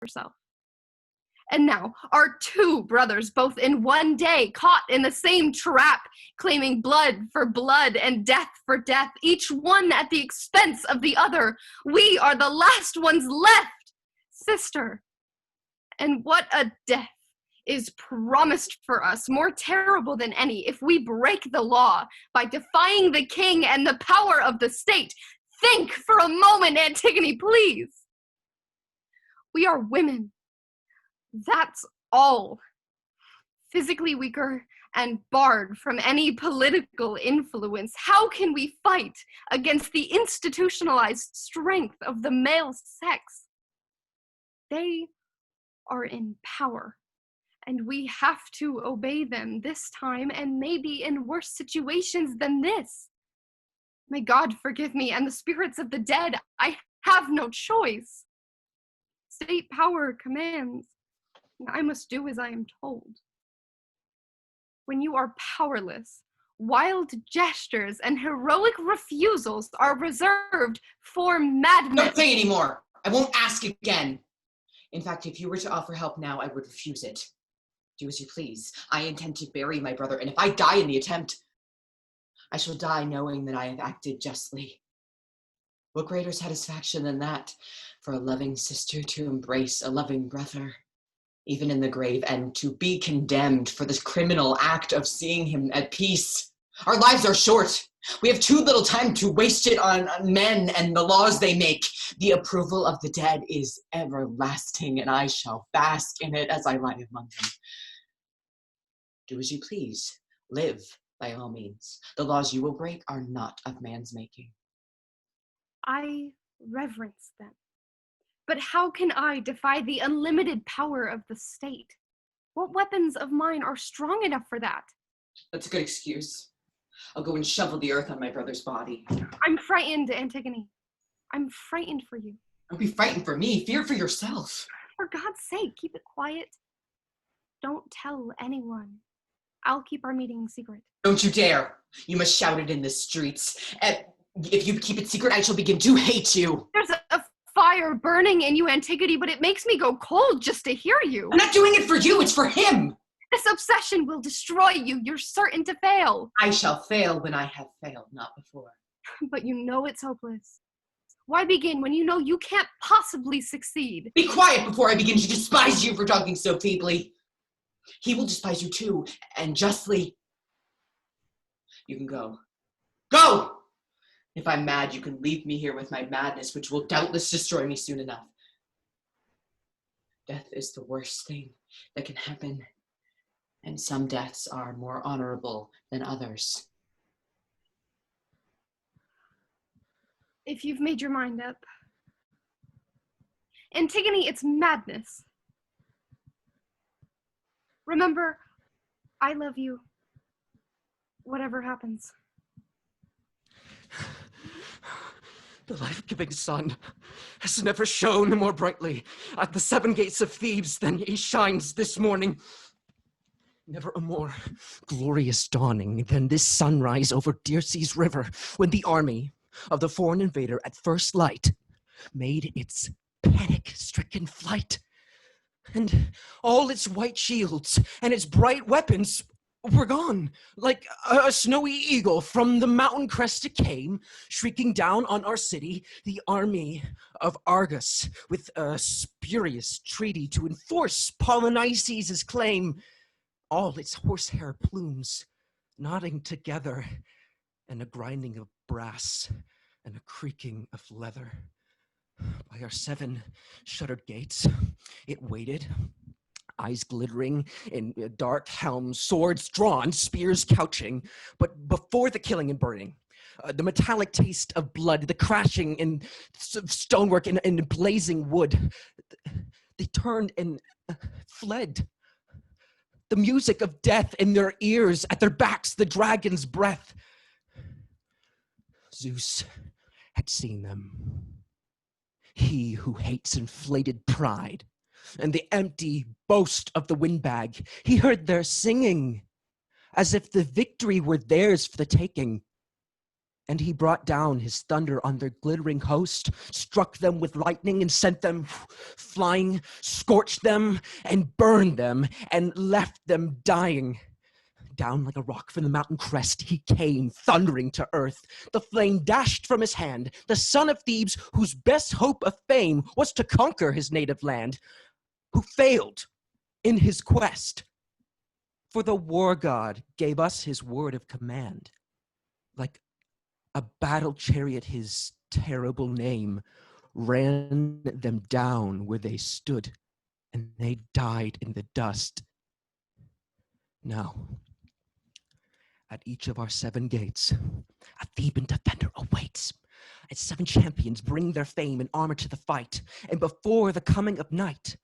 herself. And now, our two brothers, both in one day, caught in the same trap, claiming blood for blood and death for death, each one at the expense of the other. We are the last ones left, sister. And what a death is promised for us, more terrible than any, if we break the law by defying the king and the power of the state. Think for a moment, Antigone, please. We are women. That's all. Physically weaker and barred from any political influence, how can we fight against the institutionalized strength of the male sex? They are in power, and we have to obey them this time, and maybe in worse situations than this. May God forgive me and the spirits of the dead. I have no choice. State power commands. I must do as I am told. When you are powerless, wild gestures and heroic refusals are reserved for madmen. Don't say anymore. I won't ask again. In fact, if you were to offer help now, I would refuse it. Do as you please. I intend to bury my brother, and if I die in the attempt, I shall die knowing that I have acted justly. What greater satisfaction than that for a loving sister to embrace a loving brother, even in the grave, and to be condemned for this criminal act of seeing him at peace? Our lives are short. We have too little time to waste it on men and the laws they make. The approval of the dead is everlasting, and I shall bask in it as I lie among them. Do as you please. Live, by all means. The laws you will break are not of man's making. I reverence them. But how can I defy the unlimited power of the state? What weapons of mine are strong enough for that? That's a good excuse. I'll go and shovel the earth on my brother's body. I'm frightened, Antigone. I'm frightened for you. Don't be frightened for me. Fear for yourself. For God's sake, keep it quiet. Don't tell anyone. I'll keep our meeting secret. Don't you dare. You must shout it in the streets. If you keep it secret, I shall begin to hate you. There's a fire burning in you, Antigone, but it makes me go cold just to hear you. I'm not doing it for you, it's for him. This obsession will destroy you. You're certain to fail. I shall fail when I have failed, not before. But you know it's hopeless. Why begin when you know you can't possibly succeed? Be quiet before I begin to despise you for talking so feebly. He will despise you too, and justly. You can go. Go! If I'm mad, you can leave me here with my madness, which will doubtless destroy me soon enough. Death is the worst thing that can happen, and some deaths are more honorable than others. If you've made your mind up. Antigone, it's madness. Remember, I love you, whatever happens. The life-giving sun has never shone more brightly at the 7 gates of Thebes than he shines this morning. Never a more glorious dawning than this sunrise over Teiresias River, when the army of the foreign invader at first light made its panic-stricken flight. And all its white shields and its bright weapons were gone. Like a snowy eagle from the mountain crest it came, shrieking down on our city, the army of Argus, with a spurious treaty to enforce Polynices' claim. All its horsehair plumes nodding together, and a grinding of brass and a creaking of leather. By our 7 shuttered gates, it waited, eyes glittering in dark helms, swords drawn, spears couching. But before the killing and burning, the metallic taste of blood, the crashing in stonework and blazing wood, they turned and fled. The music of death in their ears, at their backs, the dragon's breath. Zeus had seen them. He who hates inflated pride and the empty boast of the windbag, he heard their singing as if the victory were theirs for the taking. And he brought down his thunder on their glittering host, struck them with lightning and sent them flying, scorched them and burned them and left them dying. Down like a rock from the mountain crest he came, thundering to earth. The flame dashed from his hand, the son of Thebes, whose best hope of fame was to conquer his native land, who failed in his quest. For the war god gave us his word of command. Like a battle chariot, his terrible name ran them down where they stood, and they died in the dust. Now, at each of our 7 gates, a Theban defender awaits. And 7 champions bring their fame and armor to the fight. And before the coming of night,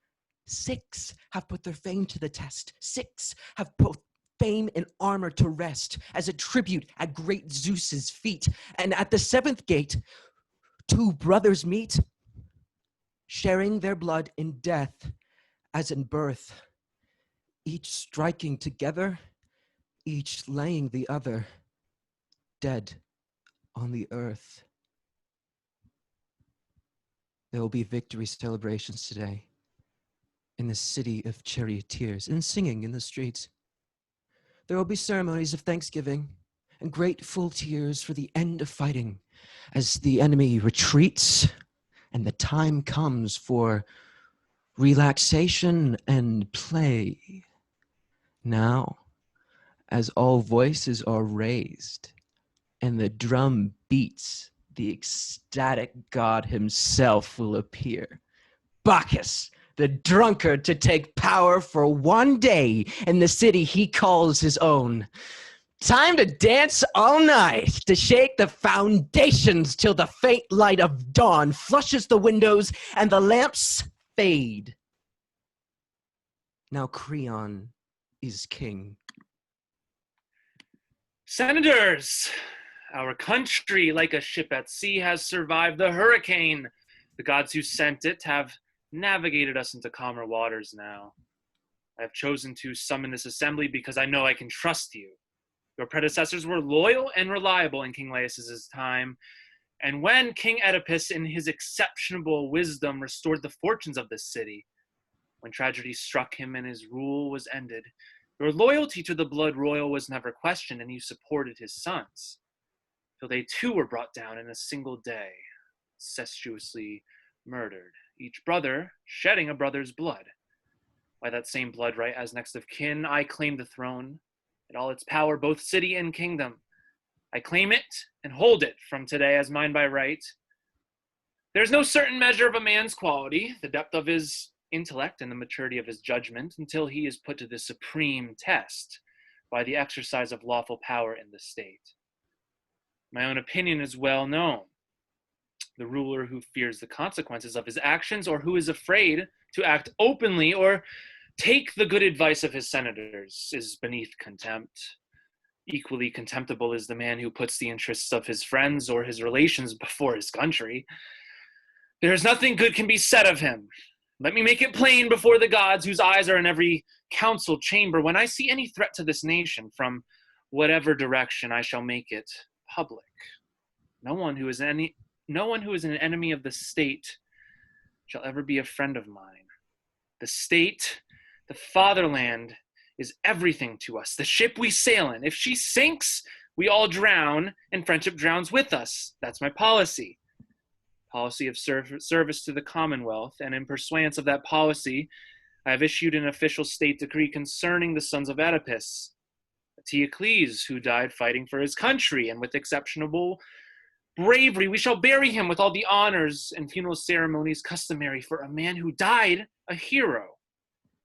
6 have put their fame to the test. 6 have put fame and armor to rest as a tribute at great Zeus's feet. And at the 7th gate, 2 brothers meet, sharing their blood in death as in birth, each striking together, each laying the other dead on the earth. There will be victory celebrations today in the city of charioteers and singing in the streets. There will be ceremonies of thanksgiving and grateful tears for the end of fighting as the enemy retreats and the time comes for relaxation and play. Now, as all voices are raised and the drum beats, the ecstatic god himself will appear. Bacchus, the drunkard, to take power for one day in the city he calls his own. Time to dance all night, to shake the foundations till the faint light of dawn flushes the windows and the lamps fade. Now Creon is king. Senators, our country, like a ship at sea, has survived the hurricane. The gods who sent it have navigated us into calmer waters now. I have chosen to summon this assembly because I know I can trust you. Your predecessors were loyal and reliable in King Laius' time, and when King Oedipus, in his exceptional wisdom, restored the fortunes of this city, when tragedy struck him and his rule was ended, your loyalty to the blood royal was never questioned, and you supported his sons, till they too were brought down in a single day, incestuously murdered, each brother shedding a brother's blood. By that same blood right, as next of kin, I claim the throne, and all its power, both city and kingdom. I claim it and hold it from today as mine by right. There's no certain measure of a man's quality, the depth of his intellect and the maturity of his judgment, until he is put to the supreme test by the exercise of lawful power in the state. My own opinion is well known. The ruler who fears the consequences of his actions, or who is afraid to act openly or take the good advice of his senators, is beneath contempt. Equally contemptible is the man who puts the interests of his friends or his relations before his country. There is nothing good can be said of him. Let me make it plain before the gods, whose eyes are in every council chamber. When I see any threat to this nation, from whatever direction, I shall make it public. No one who is an enemy of the state shall ever be a friend of mine. The state, the fatherland, is everything to us. The ship we sail in. If she sinks, we all drown, and friendship drowns with us. That's my policy. Policy of service to the Commonwealth, and in pursuance of that policy, I have issued an official state decree concerning the sons of Oedipus, Teiresias, who died fighting for his country, and with exceptional bravery we shall bury him with all the honors and funeral ceremonies customary for a man who died a hero.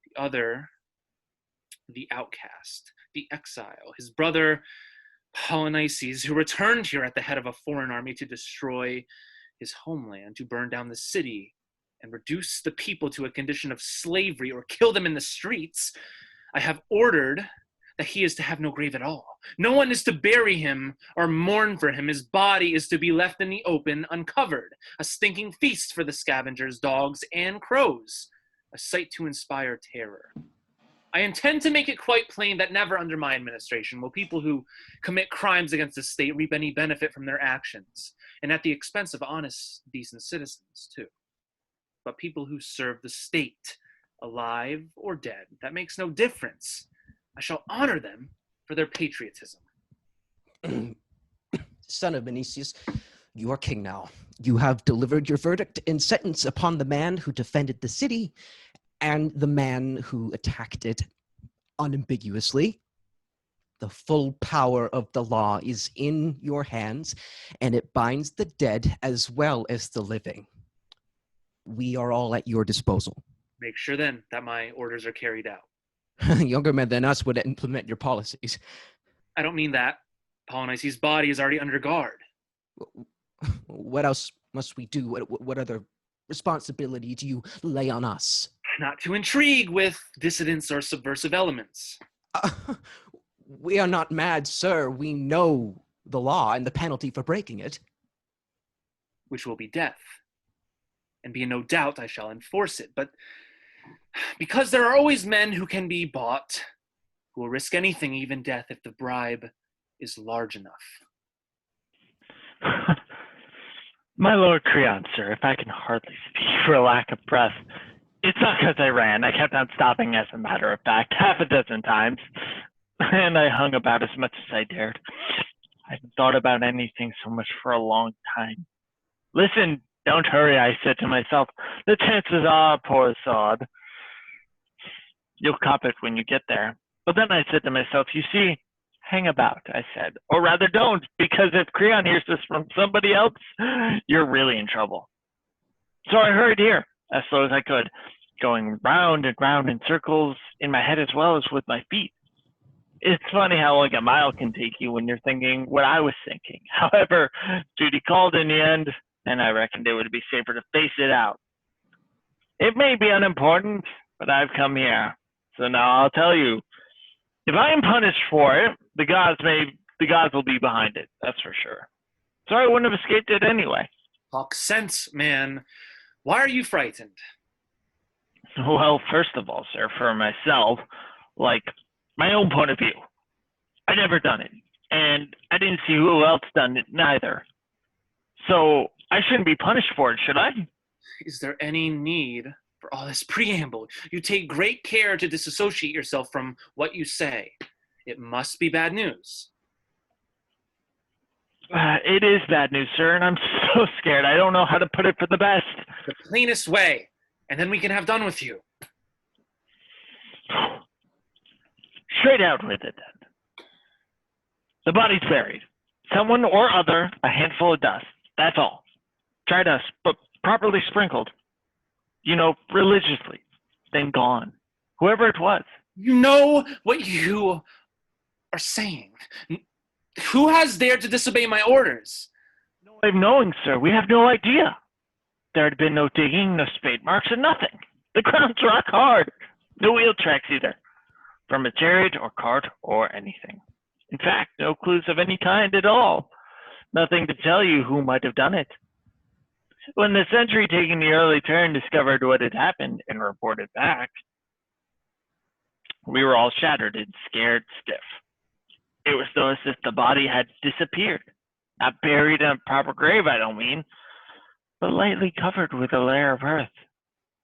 The other, the outcast, the exile, his brother Polynices, who returned here at the head of a foreign army to destroy his homeland, to burn down the city and reduce the people to a condition of slavery or kill them in the streets. I have ordered that he is to have no grave at all. No one is to bury him or mourn for him. His body is to be left in the open, uncovered, a stinking feast for the scavengers, dogs, and crows, a sight to inspire terror. I intend to make it quite plain that never under my administration will people who commit crimes against the state reap any benefit from their actions, and at the expense of honest, decent citizens, too. But people who serve the state, alive or dead, that makes no difference. I shall honor them for their patriotism. Son of Menecius, you are king now. You have delivered your verdict and sentence upon the man who defended the city and the man who attacked it unambiguously. The full power of the law is in your hands, and it binds the dead as well as the living. We are all at your disposal. Make sure then that my orders are carried out. Younger men than us would implement your policies. I don't mean that. Polynices' body is already under guard. What else must we do? What other responsibility do you lay on us? Not to intrigue with dissidents or subversive elements. We are not mad, sir. We know the law and the penalty for breaking it. Which will be death. And be in no doubt I shall enforce it. But because there are always men who can be bought, who will risk anything, even death, if the bribe is large enough. My Lord Creon, sir, if I can hardly speak for lack of breath, it's not because I ran. I kept on stopping, as a matter of fact, half a dozen times, and I hung about as much as I dared. I haven't thought about anything so much for a long time. Listen, don't hurry, I said to myself. The chances are, poor sod, you'll cop it when you get there. But then I said to myself, you see, hang about, I said. Or rather don't, because if Creon hears this from somebody else, you're really in trouble. So I hurried here, as slow as I could, going round and round in circles in my head as well as with my feet. It's funny how like a mile can take you when you're thinking what I was thinking. However, duty called in the end, and I reckoned it would be safer to face it out. It may be unimportant, but I've come here. So now I'll tell you, if I am punished for it, the gods will be behind it, that's for sure. So I wouldn't have escaped it anyway. Talk sense, man. Why are you frightened? Well, first of all, sir, for myself, like my own point of view, I never done it, and I didn't see who else done it neither. So I shouldn't be punished for it, should I? Is there any need for all this preamble? You take great care to disassociate yourself from what you say. It must be bad news. It is bad news, sir, and I'm so scared. I don't know how to put it for the best. The plainest way, and then we can have done with you. Straight out with it, then. The body's buried. Someone or other, a handful of dust. That's all. Dry dust, but properly sprinkled. You know, religiously. Then gone. Whoever it was. You know what you are saying. Who has dared to disobey my orders? No way of knowing, sir. We have no idea. There had been no digging, no spade marks, or nothing. The ground's rock hard. No wheel tracks either. From a chariot or cart or anything. In fact, no clues of any kind at all. Nothing to tell you who might have done it. When the sentry taking the early turn discovered what had happened and reported back, we were all shattered and scared stiff. It was though as if the body had disappeared. Not buried in a proper grave, I don't mean, but lightly covered with a layer of earth.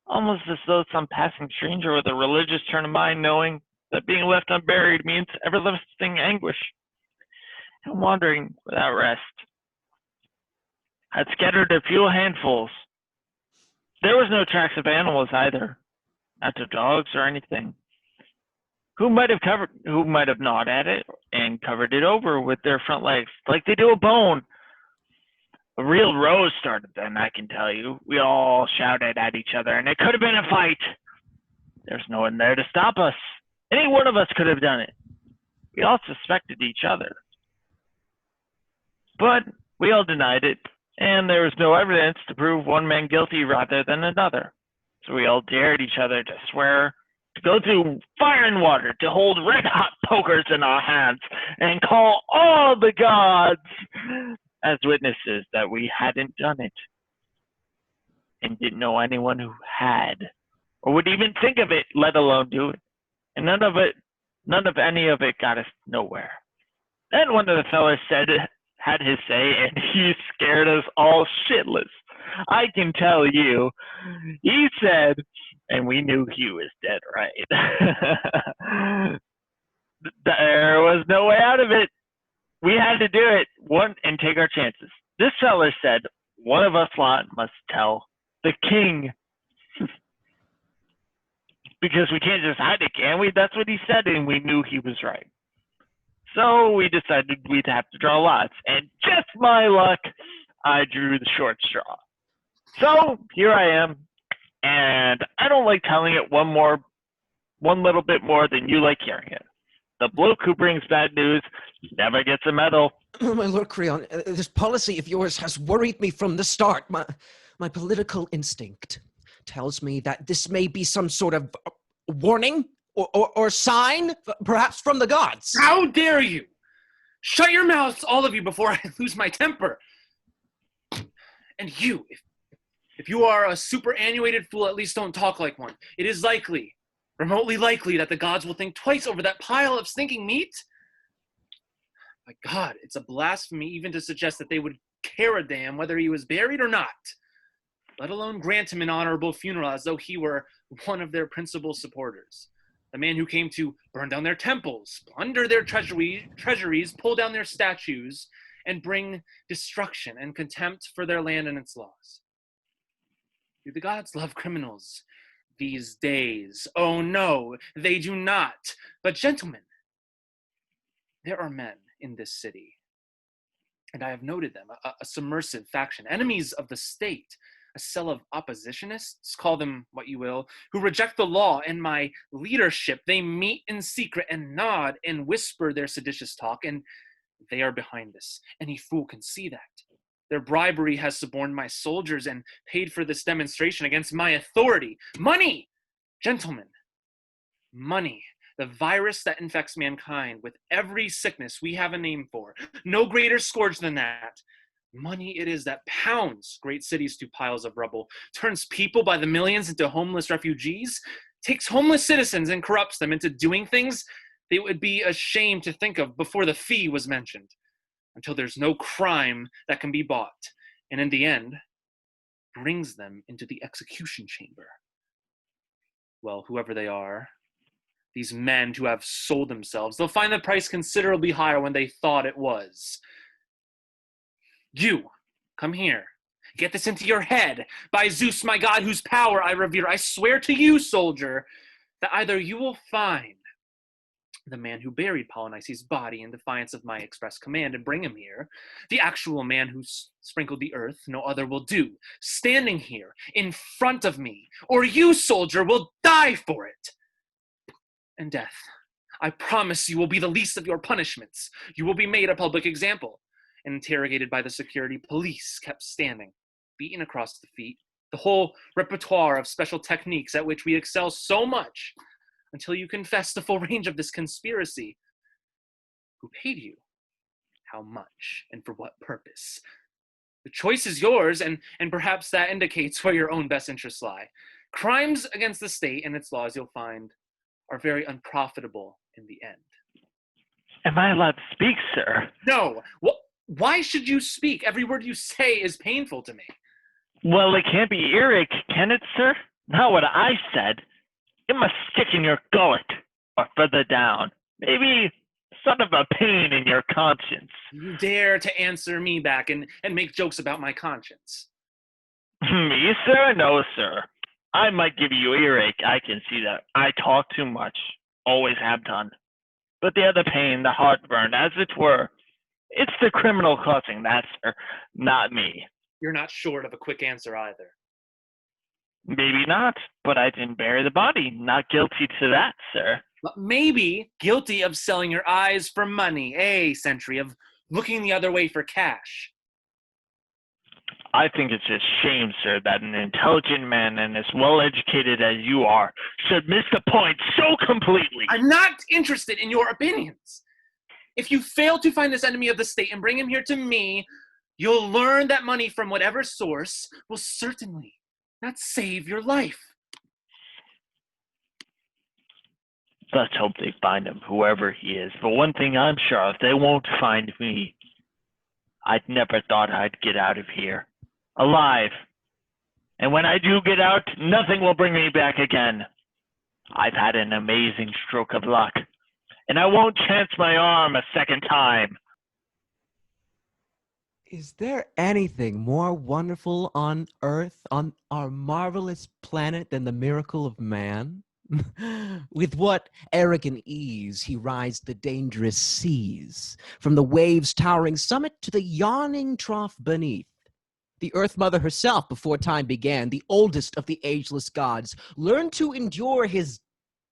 Almost as though some passing stranger with a religious turn of mind, knowing that being left unburied means everlasting anguish, and wandering without rest, had scattered a few handfuls. There was no tracks of animals either, not of dogs or anything. Who might have gnawed at it and covered it over with their front legs, like they do a bone. A real row started then, I can tell you. We all shouted at each other, and it could have been a fight. There's no one there to stop us. Any one of us could have done it. We all suspected each other. But we all denied it, and there was no evidence to prove one man guilty rather than another. So we all dared each other to swear, to go through fire and water, to hold red-hot pokers in our hands, and call all the gods as witnesses that we hadn't done it, and didn't know anyone who had, or would even think of it, let alone do it. and none of any of it got us nowhere. Then one of the fellas had his say, and he scared us all shitless. I can tell you, he said, and we knew he was dead right. There was no way out of it. We had to do it and take our chances. This fella said, one of us lot must tell the king. Because we can't just hide it, can we? That's what he said, and we knew he was right. So we decided we'd have to draw lots. And just my luck, I drew the short straw. So here I am. And I don't like telling it one little bit more than you like hearing it. The bloke who brings bad news never gets a medal. My Lord Creon, this policy of yours has worried me from the start. My political instinct tells me that this may be some sort of warning or sign, perhaps from the gods. How dare you! Shut your mouths, all of you, before I lose my temper. And you, if you are a superannuated fool, at least don't talk like one. It is likely, remotely likely, that the gods will think twice over that pile of stinking meat. My God, it's a blasphemy even to suggest that they would care a damn whether he was buried or not, let alone grant him an honorable funeral as though he were one of their principal supporters. The man who came to burn down their temples, plunder their treasuries, pull down their statues, and bring destruction and contempt for their land and its laws. Do the gods love criminals these days? Oh no, they do not. But gentlemen, there are men in this city, and I have noted them, a submersive faction, enemies of the state, a cell of oppositionists, call them what you will, who reject the law and my leadership. They meet in secret and nod and whisper their seditious talk, and they are behind this. Any fool can see that. Their bribery has suborned my soldiers and paid for this demonstration against my authority. Money! Gentlemen, money. The virus that infects mankind with every sickness we have a name for. No greater scourge than that. Money it is that pounds great cities to piles of rubble, turns people by the millions into homeless refugees, takes homeless citizens and corrupts them into doing things they would be ashamed to think of before the fee was mentioned, until there's no crime that can be bought, and in the end, brings them into the execution chamber. Well, whoever they are, these men who have sold themselves, they'll find the price considerably higher when they thought it was. You, come here. Get this into your head. By Zeus, my God, whose power I revere, I swear to you, soldier, that either you will find the man who buried Polynices' body in defiance of my express command and bring him here, the actual man who sprinkled the earth, no other will do, standing here in front of me, or you, soldier, will die for it. And death, I promise you, will be the least of your punishments. You will be made a public example, and interrogated by the security police, kept standing, beaten across the feet, the whole repertoire of special techniques at which we excel so much, until you confess the full range of this conspiracy. Who paid you? How much? And for what purpose? The choice is yours, and perhaps that indicates where your own best interests lie. Crimes against the state and its laws, you'll find, are very unprofitable in the end. Am I allowed to speak, sir? No. Why should you speak? Every word you say is painful to me. Well, it can't be Eric, can it, sir? Not what I said. It must stick in your gullet, or further down. Maybe sort of a pain in your conscience. You dare to answer me back and make jokes about my conscience. Me, sir? No, sir. I might give you earache. I can see that. I talk too much. Always have done. But the other pain, the heartburn, as it were, it's the criminal causing that, sir, not me. You're not short of a quick answer either. Maybe not, but I didn't bury the body. Not guilty to that, sir. But maybe guilty of selling your eyes for money, Sentry, of looking the other way for cash. I think it's a shame, sir, that an intelligent man and as well-educated as you are should miss the point so completely. I'm not interested in your opinions. If you fail to find this enemy of the state and bring him here to me, you'll learn that money from whatever source will certainly not save your life. Let's hope they find him, whoever he is. But one thing I'm sure of, they won't find me. I'd never thought I'd get out of here alive. And when I do get out, nothing will bring me back again. I've had an amazing stroke of luck, and I won't chance my arm a second time. Is there anything more wonderful on Earth, on our marvelous planet, than the miracle of man? With what arrogant ease he rides the dangerous seas, from the waves' towering summit to the yawning trough beneath. The Earth Mother herself, before time began, the oldest of the ageless gods, learned to endure his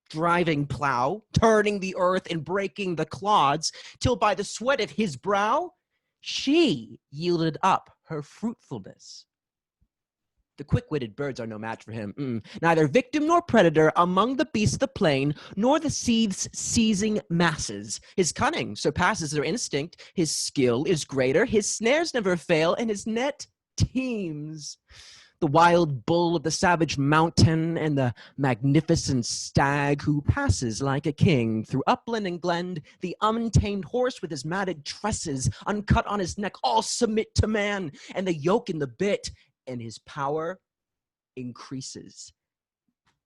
driving plow, turning the earth and breaking the clods, till by the sweat of his brow, she yielded up her fruitfulness. The quick-witted birds are no match for him. Neither victim nor predator among the beasts of the plain, nor the sea's seizing masses. His cunning surpasses their instinct. His skill is greater. His snares never fail, and his net teems. The wild bull of the savage mountain and the magnificent stag who passes like a king through upland and glen, the untamed horse with his matted tresses uncut on his neck, all submit to man, and the yoke in the bit, and his power increases.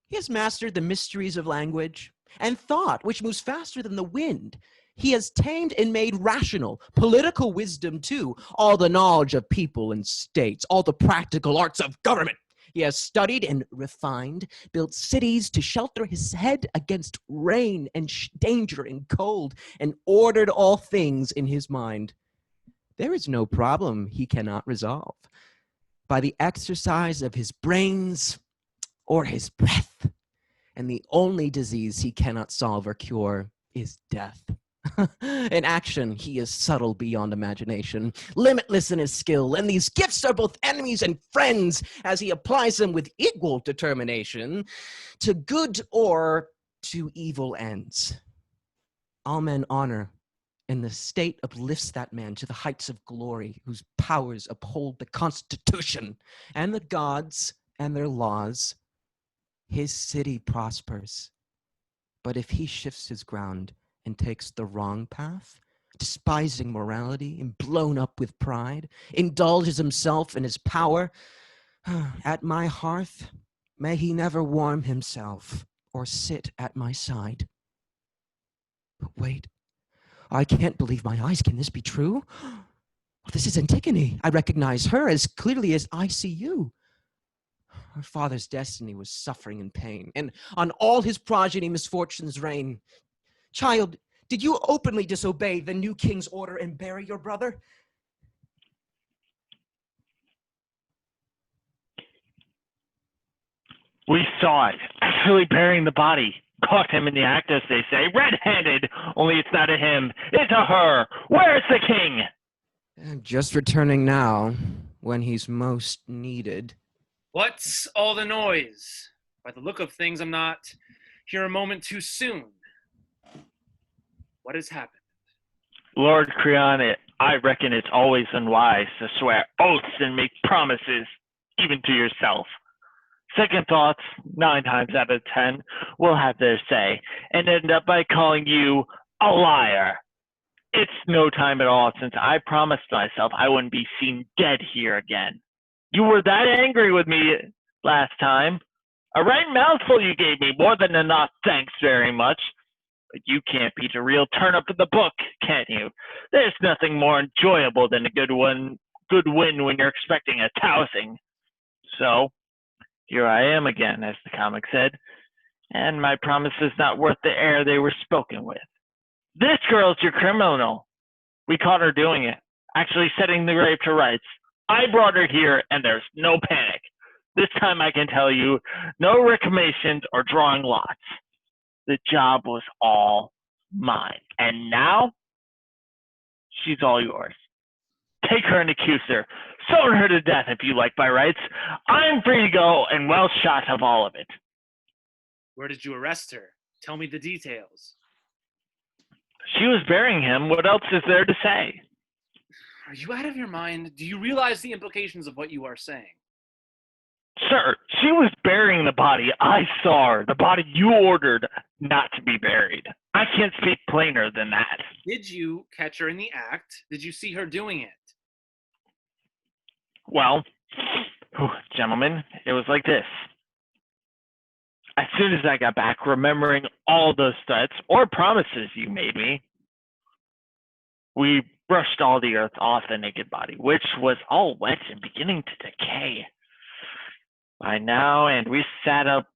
He has mastered the mysteries of language and thought, which moves faster than the wind. He has tamed and made rational political wisdom too, all the knowledge of people and states, all the practical arts of government. He has studied and refined, built cities to shelter his head against rain and danger and cold, and ordered all things in his mind. There is no problem he cannot resolve by the exercise of his brains or his breath. And the only disease he cannot solve or cure is death. In action, he is subtle beyond imagination, limitless in his skill, and these gifts are both enemies and friends as he applies them with equal determination to good or to evil ends. All men honor, and the state uplifts that man to the heights of glory, whose powers uphold the Constitution and the gods and their laws. His city prospers. But if he shifts his ground and takes the wrong path, despising morality and blown up with pride, indulges himself in his power, at my hearth, may he never warm himself or sit at my side. But wait, I can't believe my eyes. Can this be true? This is Antigone. I recognize her as clearly as I see you. Her father's destiny was suffering and pain, and on all his progeny misfortunes reign. Child, did you openly disobey the new king's order and bury your brother? We saw it, actually burying the body. Caught him in the act, as they say, red-handed, only it's not a him, it's a her. Where's the king? Just returning now, when he's most needed. What's all the noise? By the look of things, I'm not here a moment too soon. What has happened? Lord Creon, I reckon it's always unwise to swear oaths and make promises, even to yourself. Second thoughts, 9 times out of 10, will have their say, and end up by calling you a liar. It's no time at all since I promised myself I wouldn't be seen dead here again. You were that angry with me last time. A right mouthful you gave me, more than enough, thanks very much. But you can't beat a real turn-up in the book, can you? There's nothing more enjoyable than a good win when you're expecting a tousing. So, here I am again, as the comic said, and my promise is not worth the air they were spoken with. This girl's your criminal. We caught her doing it, actually setting the grave to rights. I brought her here, and there's no panic. This time I can tell you, no reclamations or drawing lots. The job was all mine. And now, she's all yours. Take her and accuse her. Stone her to death if you like by rights. I'm free to go and well shot of all of it. Where did you arrest her? Tell me the details. She was burying him. What else is there to say? Are you out of your mind? Do you realize the implications of what you are saying? Sir, she was burying the body. I saw her. The body you ordered not to be buried. I can't speak plainer than that. Did you catch her in the act? Did you see her doing it? Well, gentlemen, it was like this. As soon as I got back, remembering all those threats or promises you made me, we brushed all the earth off the naked body, which was all wet and beginning to decay by now, and we sat up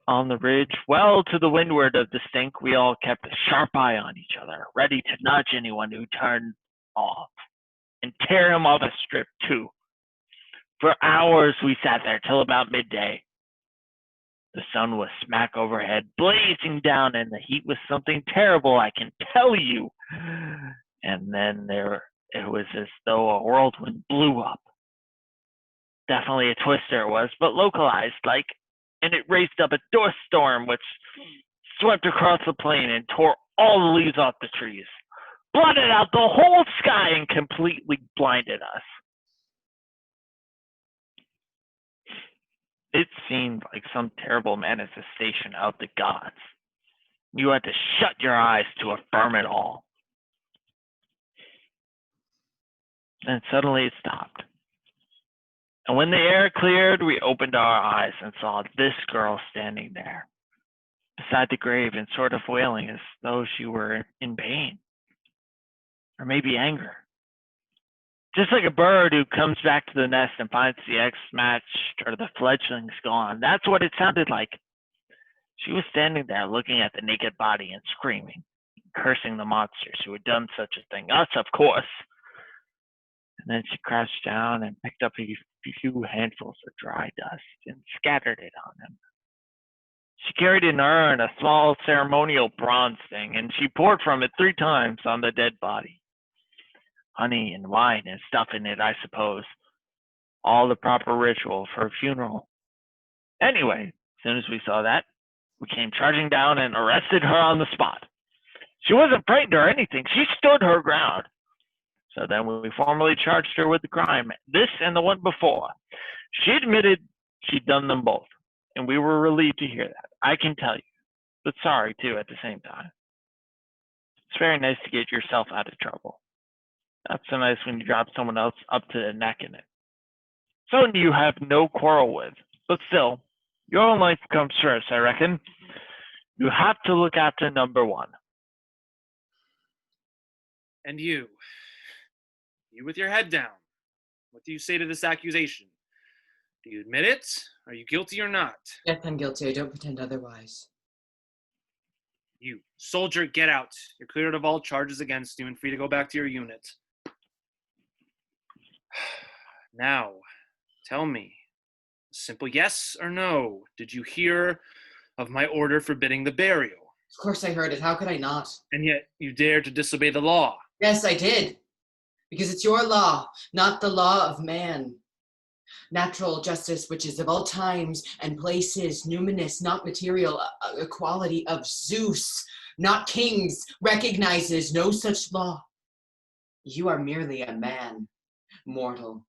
on the ridge, well to the windward of the stink. We all kept a sharp eye on each other, ready to nudge anyone who turned off, and tear him off a strip too. For hours we sat there till about midday. The sun was smack overhead, blazing down, and the heat was something terrible, I can tell you. And then it was as though a whirlwind blew up. Definitely a twister it was, but localized like, and it raised up a dust storm which swept across the plain and tore all the leaves off the trees, blotted out the whole sky, and completely blinded us. It seemed like some terrible manifestation of the gods. You had to shut your eyes to affirm it all. And suddenly it stopped. And when the air cleared, we opened our eyes and saw this girl standing there, beside the grave and sort of wailing as though she were in pain, or maybe anger. Just like a bird who comes back to the nest and finds the eggs smashed or the fledglings gone. That's what it sounded like. She was standing there looking at the naked body and screaming, cursing the monsters who had done such a thing. Us, of course. And then she crouched down and picked up a few handfuls of dry dust and scattered it on him. She carried an urn, a small ceremonial bronze thing, and she poured from it 3 times on the dead body. Honey and wine and stuff in it, I suppose. All the proper ritual for a funeral. Anyway, as soon as we saw that, we came charging down and arrested her on the spot. She wasn't frightened or anything. She stood her ground. So then we formally charged her with the crime, this and the one before. She admitted she'd done them both, and we were relieved to hear that, I can tell you, but sorry too at the same time. It's very nice to get yourself out of trouble. Not so nice when you drop someone else up to the neck in it. Someone you have no quarrel with, but still, your own life comes first, I reckon. You have to look after number 1. And you with your head down, what do you say to this accusation? Do you admit it? Are you guilty or not? Yes, I'm guilty. I don't pretend otherwise. You, soldier, get out. You're cleared of all charges against you and free to go back to your unit. Now, tell me, a simple yes or no, did you hear of my order forbidding the burial? Of course I heard it. How could I not? And yet you dared to disobey the law. Yes, I did. Because it's your law, not the law of man. Natural justice, which is of all times and places, numinous, not material, equality of Zeus, not kings, recognizes no such law. You are merely a man, mortal,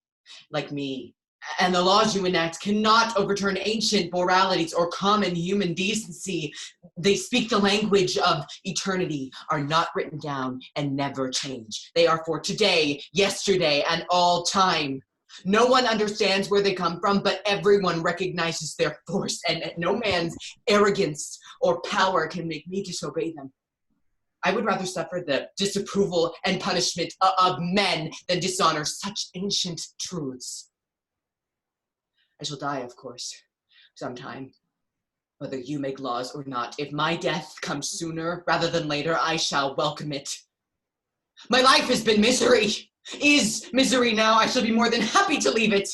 like me, and the laws you enact cannot overturn ancient moralities or common human decency. They speak the language of eternity, are not written down, and never change. They are for today, yesterday, and all time. No one understands where they come from, but everyone recognizes their force, and no man's arrogance or power can make me disobey them. I would rather suffer the disapproval and punishment of men than dishonor such ancient truths. I shall die, of course, sometime, whether you make laws or not. If my death comes sooner rather than later, I shall welcome it. My life has been misery, is misery now. I shall be more than happy to leave it.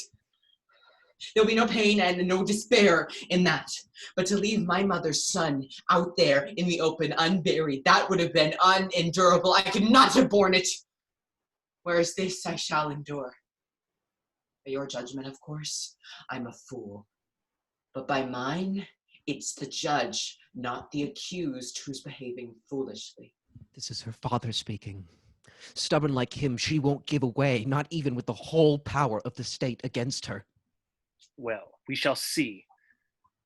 There'll be no pain and no despair in that. But to leave my mother's son out there in the open, unburied, that would have been unendurable. I could not have borne it. Whereas this I shall endure. By your judgment, of course, I'm a fool. But by mine, it's the judge, not the accused, who's behaving foolishly. This is her father speaking. Stubborn like him, she won't give away, not even with the whole power of the state against her. Well, we shall see.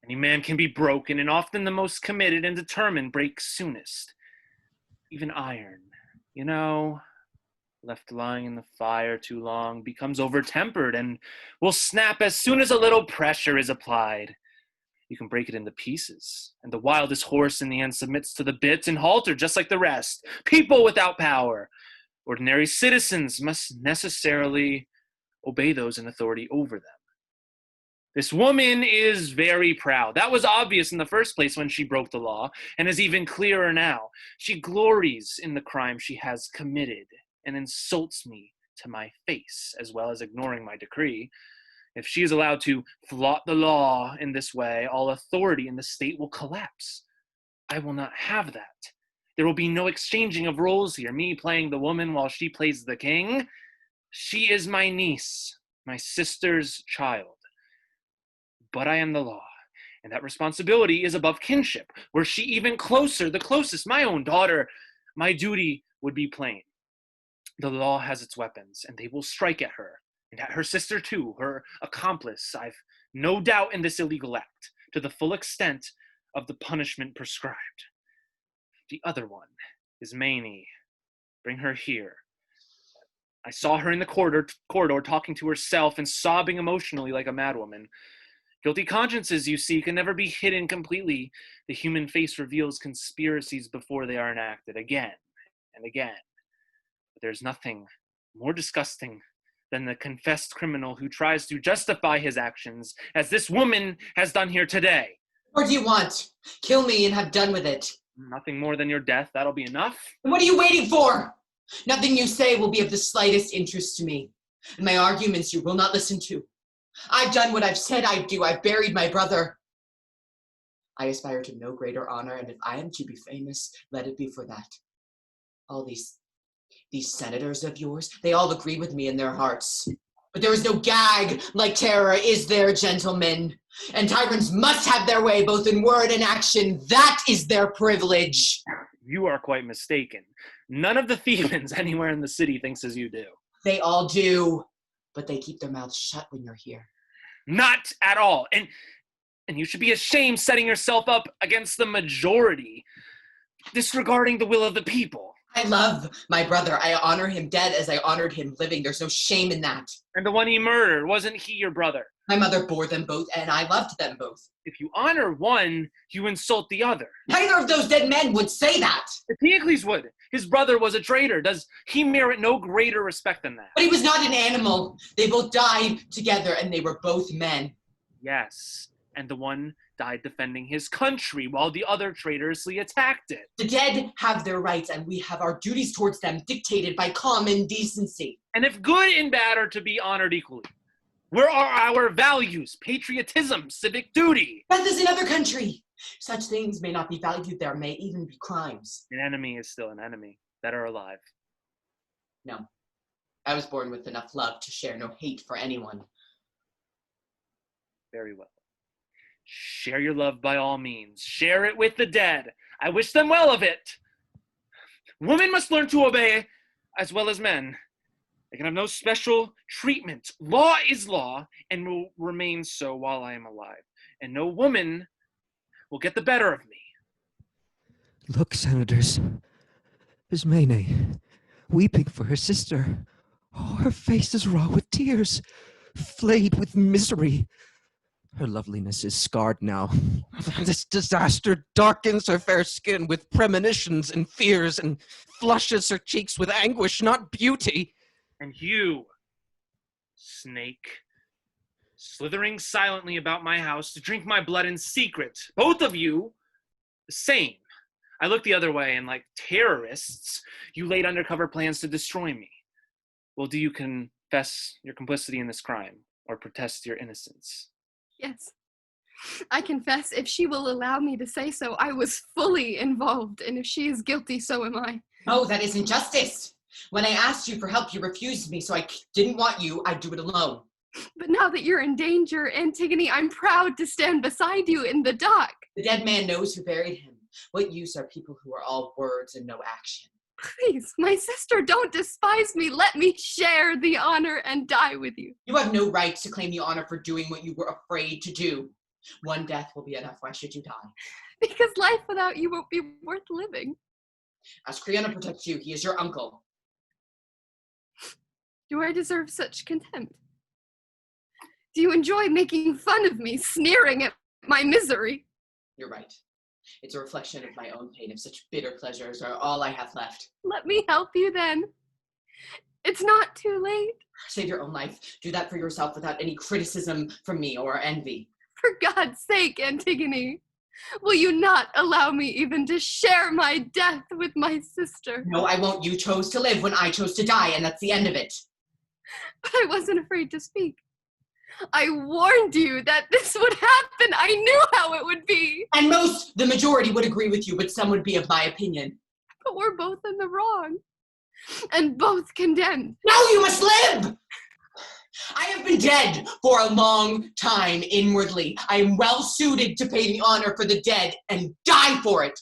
Any man can be broken, and often the most committed and determined break soonest. Even iron, left lying in the fire too long, becomes over-tempered and will snap as soon as a little pressure is applied. You can break it into pieces, and the wildest horse in the end submits to the bit and halter just like the rest. People without power. Ordinary citizens must necessarily obey those in authority over them. This woman is very proud. That was obvious in the first place when she broke the law, and is even clearer now. She glories in the crime she has committed and insults me to my face, as well as ignoring my decree. If she is allowed to flout the law in this way, all authority in the state will collapse. I will not have that. There will be no exchanging of roles here, me playing the woman while she plays the king. She is my niece, my sister's child. But I am the law, and that responsibility is above kinship. Were she even closer, the closest, my own daughter, my duty would be plain. The law has its weapons, and they will strike at her, and at her sister too, her accomplice, I've no doubt, in this illegal act, to the full extent of the punishment prescribed. The other one, Ismene. Bring her here. I saw her in the corridor talking to herself and sobbing emotionally like a madwoman. Guilty consciences, you see, can never be hidden completely. The human face reveals conspiracies before they are enacted, again and again. But there's nothing more disgusting than the confessed criminal who tries to justify his actions, as this woman has done here today. What do you want? Kill me and have done with it. Nothing more than your death, that'll be enough. And what are you waiting for? Nothing you say will be of the slightest interest to me, and my arguments you will not listen to. I've done what I've said I'd do. I've buried my brother. I aspire to no greater honor, and if I am to be famous, let it be for that. All these senators of yours, they all agree with me in their hearts. But there is no gag like terror, is there, gentlemen? And tyrants must have their way, both in word and action. That is their privilege. You are quite mistaken. None of the Thebans anywhere in the city thinks as you do. They all do. But they keep their mouths shut when you're here. Not at all. And you should be ashamed setting yourself up against the majority, disregarding the will of the people. I love my brother. I honor him dead as I honored him living. There's no shame in that. And the one he murdered, wasn't he your brother? My mother bore them both, and I loved them both. If you honor one, you insult the other. Neither of those dead men would say that. Eugley would. His brother was a traitor. Does he merit no greater respect than that? But he was not an animal. They both died together, and they were both men. Yes, and the one died defending his country while the other traitorously attacked it. The dead have their rights, and we have our duties towards them dictated by common decency. And if good and bad are to be honored equally, where are our values, patriotism, civic duty? Death is another country. Such things may not be valued there, may even be crimes. An enemy is still an enemy, dead or alive. No. I was born with enough love to share no hate for anyone. Very well. Share your love by all means. Share it with the dead. I wish them well of it. Women must learn to obey as well as men. They can have no special treatment. Law is law and will remain so while I am alive. And no woman will get the better of me. Look, senators. Ismene, weeping for her sister. Oh, her face is raw with tears, flayed with misery. Her loveliness is scarred now. This disaster darkens her fair skin with premonitions and fears and flushes her cheeks with anguish, not beauty. And you, snake, slithering silently about my house to drink my blood in secret, both of you, the same. I looked the other way, and like terrorists, you laid undercover plans to destroy me. Well, do you confess your complicity in this crime, or protest your innocence? Yes. I confess, if she will allow me to say so, I was fully involved, and if she is guilty, so am I. Oh, that is injustice. When I asked you for help, you refused me, so I didn't want you. I'd do it alone. But now that you're in danger, Antigone, I'm proud to stand beside you in the dock. The dead man knows who buried him. What use are people who are all words and no action? Please, my sister, don't despise me. Let me share the honor and die with you. You have no right to claim the honor for doing what you were afraid to do. One death will be enough. Why should you die? Because life without you won't be worth living. As Creon protects you, he is your uncle. Do I deserve such contempt? Do you enjoy making fun of me, sneering at my misery? You're right. It's a reflection of my own pain. If such bitter pleasures are all I have left. Let me help you then. It's not too late. Save your own life. Do that for yourself without any criticism from me or envy. For God's sake, Antigone, will you not allow me even to share my death with my sister? No, I won't. You chose to live when I chose to die, and that's the end of it. But I wasn't afraid to speak. I warned you that this would happen. I knew how it would be. And the majority would agree with you, but some would be of my opinion. But we're both in the wrong. And both condemned. No, you must live! I have been dead for a long time inwardly. I am well suited to pay the honor for the dead and die for it.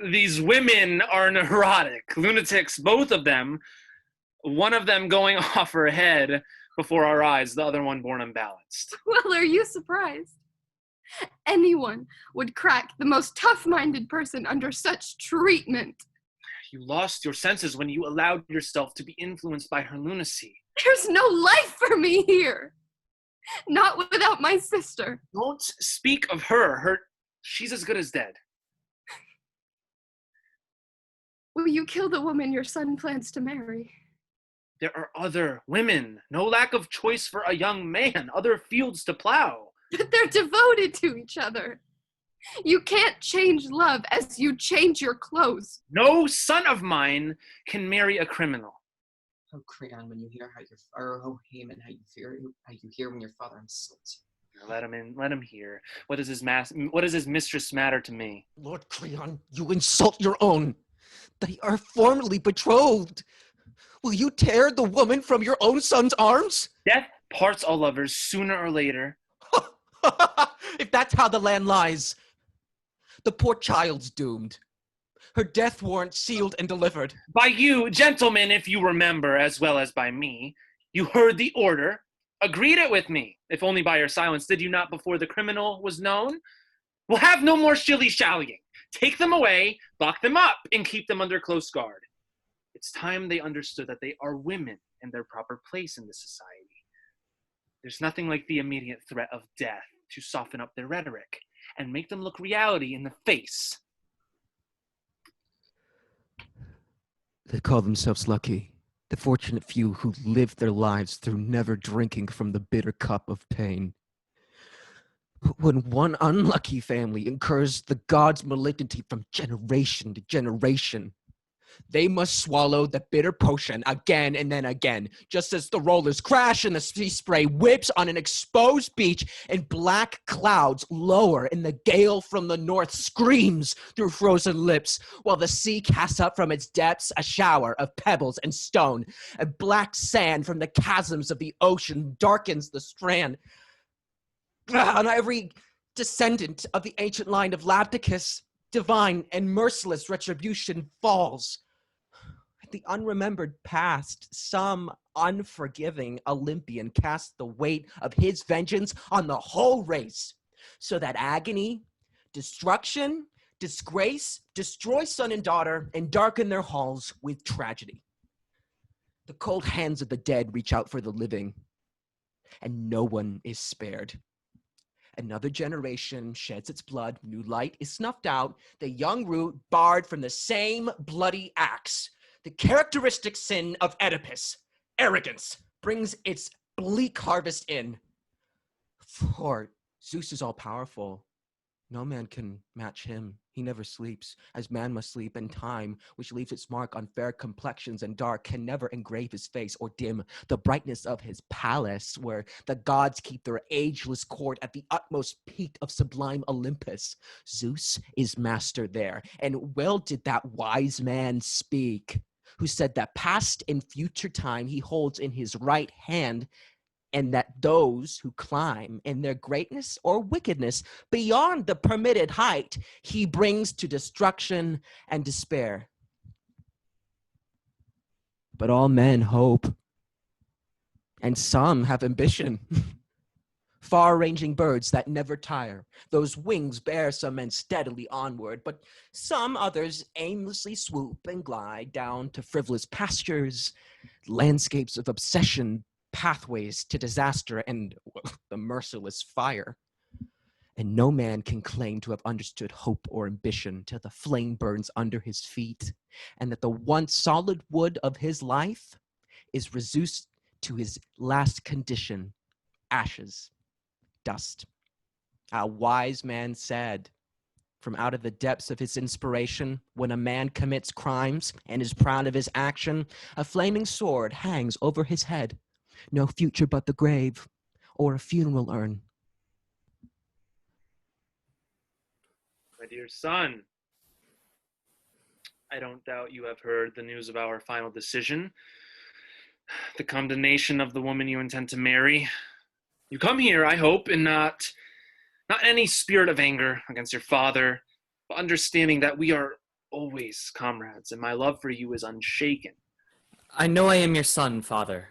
These women are neurotic, lunatics, both of them. One of them going off her head before our eyes, the other one born unbalanced. Well, are you surprised? Anyone would crack the most tough-minded person under such treatment. You lost your senses when you allowed yourself to be influenced by her lunacy. There's no life for me here. Not without my sister. Don't speak of her. She's as good as dead. Will you kill the woman your son plans to marry? There are other women. No lack of choice for a young man. Other fields to plow. But they're devoted to each other. You can't change love as you change your clothes. No son of mine can marry a criminal. Oh, Creon, when you hear Haemon, how you hear when your father insults you. Let him in. Let him hear. What does his mistress matter to me? Lord Creon, you insult your own. They are formally betrothed. Will you tear the woman from your own son's arms? Death parts all lovers sooner or later. If that's how the land lies, the poor child's doomed. Her death warrant sealed and delivered. By you, gentlemen, if you remember, as well as by me. You heard the order, agreed it with me, if only by your silence did you not before the criminal was known? We'll have no more shilly-shallying. Take them away, lock them up, and keep them under close guard. It's time they understood that they are women in their proper place in this society. There's nothing like the immediate threat of death to soften up their rhetoric and make them look reality in the face. They call themselves lucky, the fortunate few who live their lives through never drinking from the bitter cup of pain. But when one unlucky family incurs the god's malignity from generation to generation, they must swallow the bitter potion again and then again, just as the rollers crash and the sea spray whips on an exposed beach and black clouds lower and the gale from the north screams through frozen lips, while the sea casts up from its depths a shower of pebbles and stone, and black sand from the chasms of the ocean darkens the strand. On every descendant of the ancient line of Labdacus, divine and merciless retribution falls. At the unremembered past, some unforgiving Olympian casts the weight of his vengeance on the whole race, so that agony, destruction, disgrace destroy son and daughter and darken their halls with tragedy. The cold hands of the dead reach out for the living, and no one is spared. Another generation sheds its blood, new light is snuffed out, the young root barred from the same bloody axe. The characteristic sin of Oedipus, arrogance, brings its bleak harvest in. For Zeus is all-powerful. No man can match him. He never sleeps, as man must sleep, and time, which leaves its mark on fair complexions and dark, can never engrave his face or dim the brightness of his palace, where the gods keep their ageless court at the utmost peak of sublime Olympus. Zeus is master there, and well did that wise man speak, who said that past and future time he holds in his right hand, and that those who climb in their greatness or wickedness beyond the permitted height, he brings to destruction and despair. But all men hope, and some have ambition. Far-ranging birds that never tire, those wings bear some men steadily onward, but some others aimlessly swoop and glide down to frivolous pastures, landscapes of obsession, pathways to disaster, and the merciless fire. And no man can claim to have understood hope or ambition till the flame burns under his feet, and that the once solid wood of his life is reduced to his last condition, ashes, dust. A wise man said, from out of the depths of his inspiration, when a man commits crimes and is proud of his action, a flaming sword hangs over his head, no future but the grave or a funeral urn. My dear son, I don't doubt you have heard the news of our final decision, the condemnation of the woman you intend to marry. You come here, I hope, in not any spirit of anger against your father, but understanding that we are always comrades, and my love for you is unshaken. I know I am your son, Father.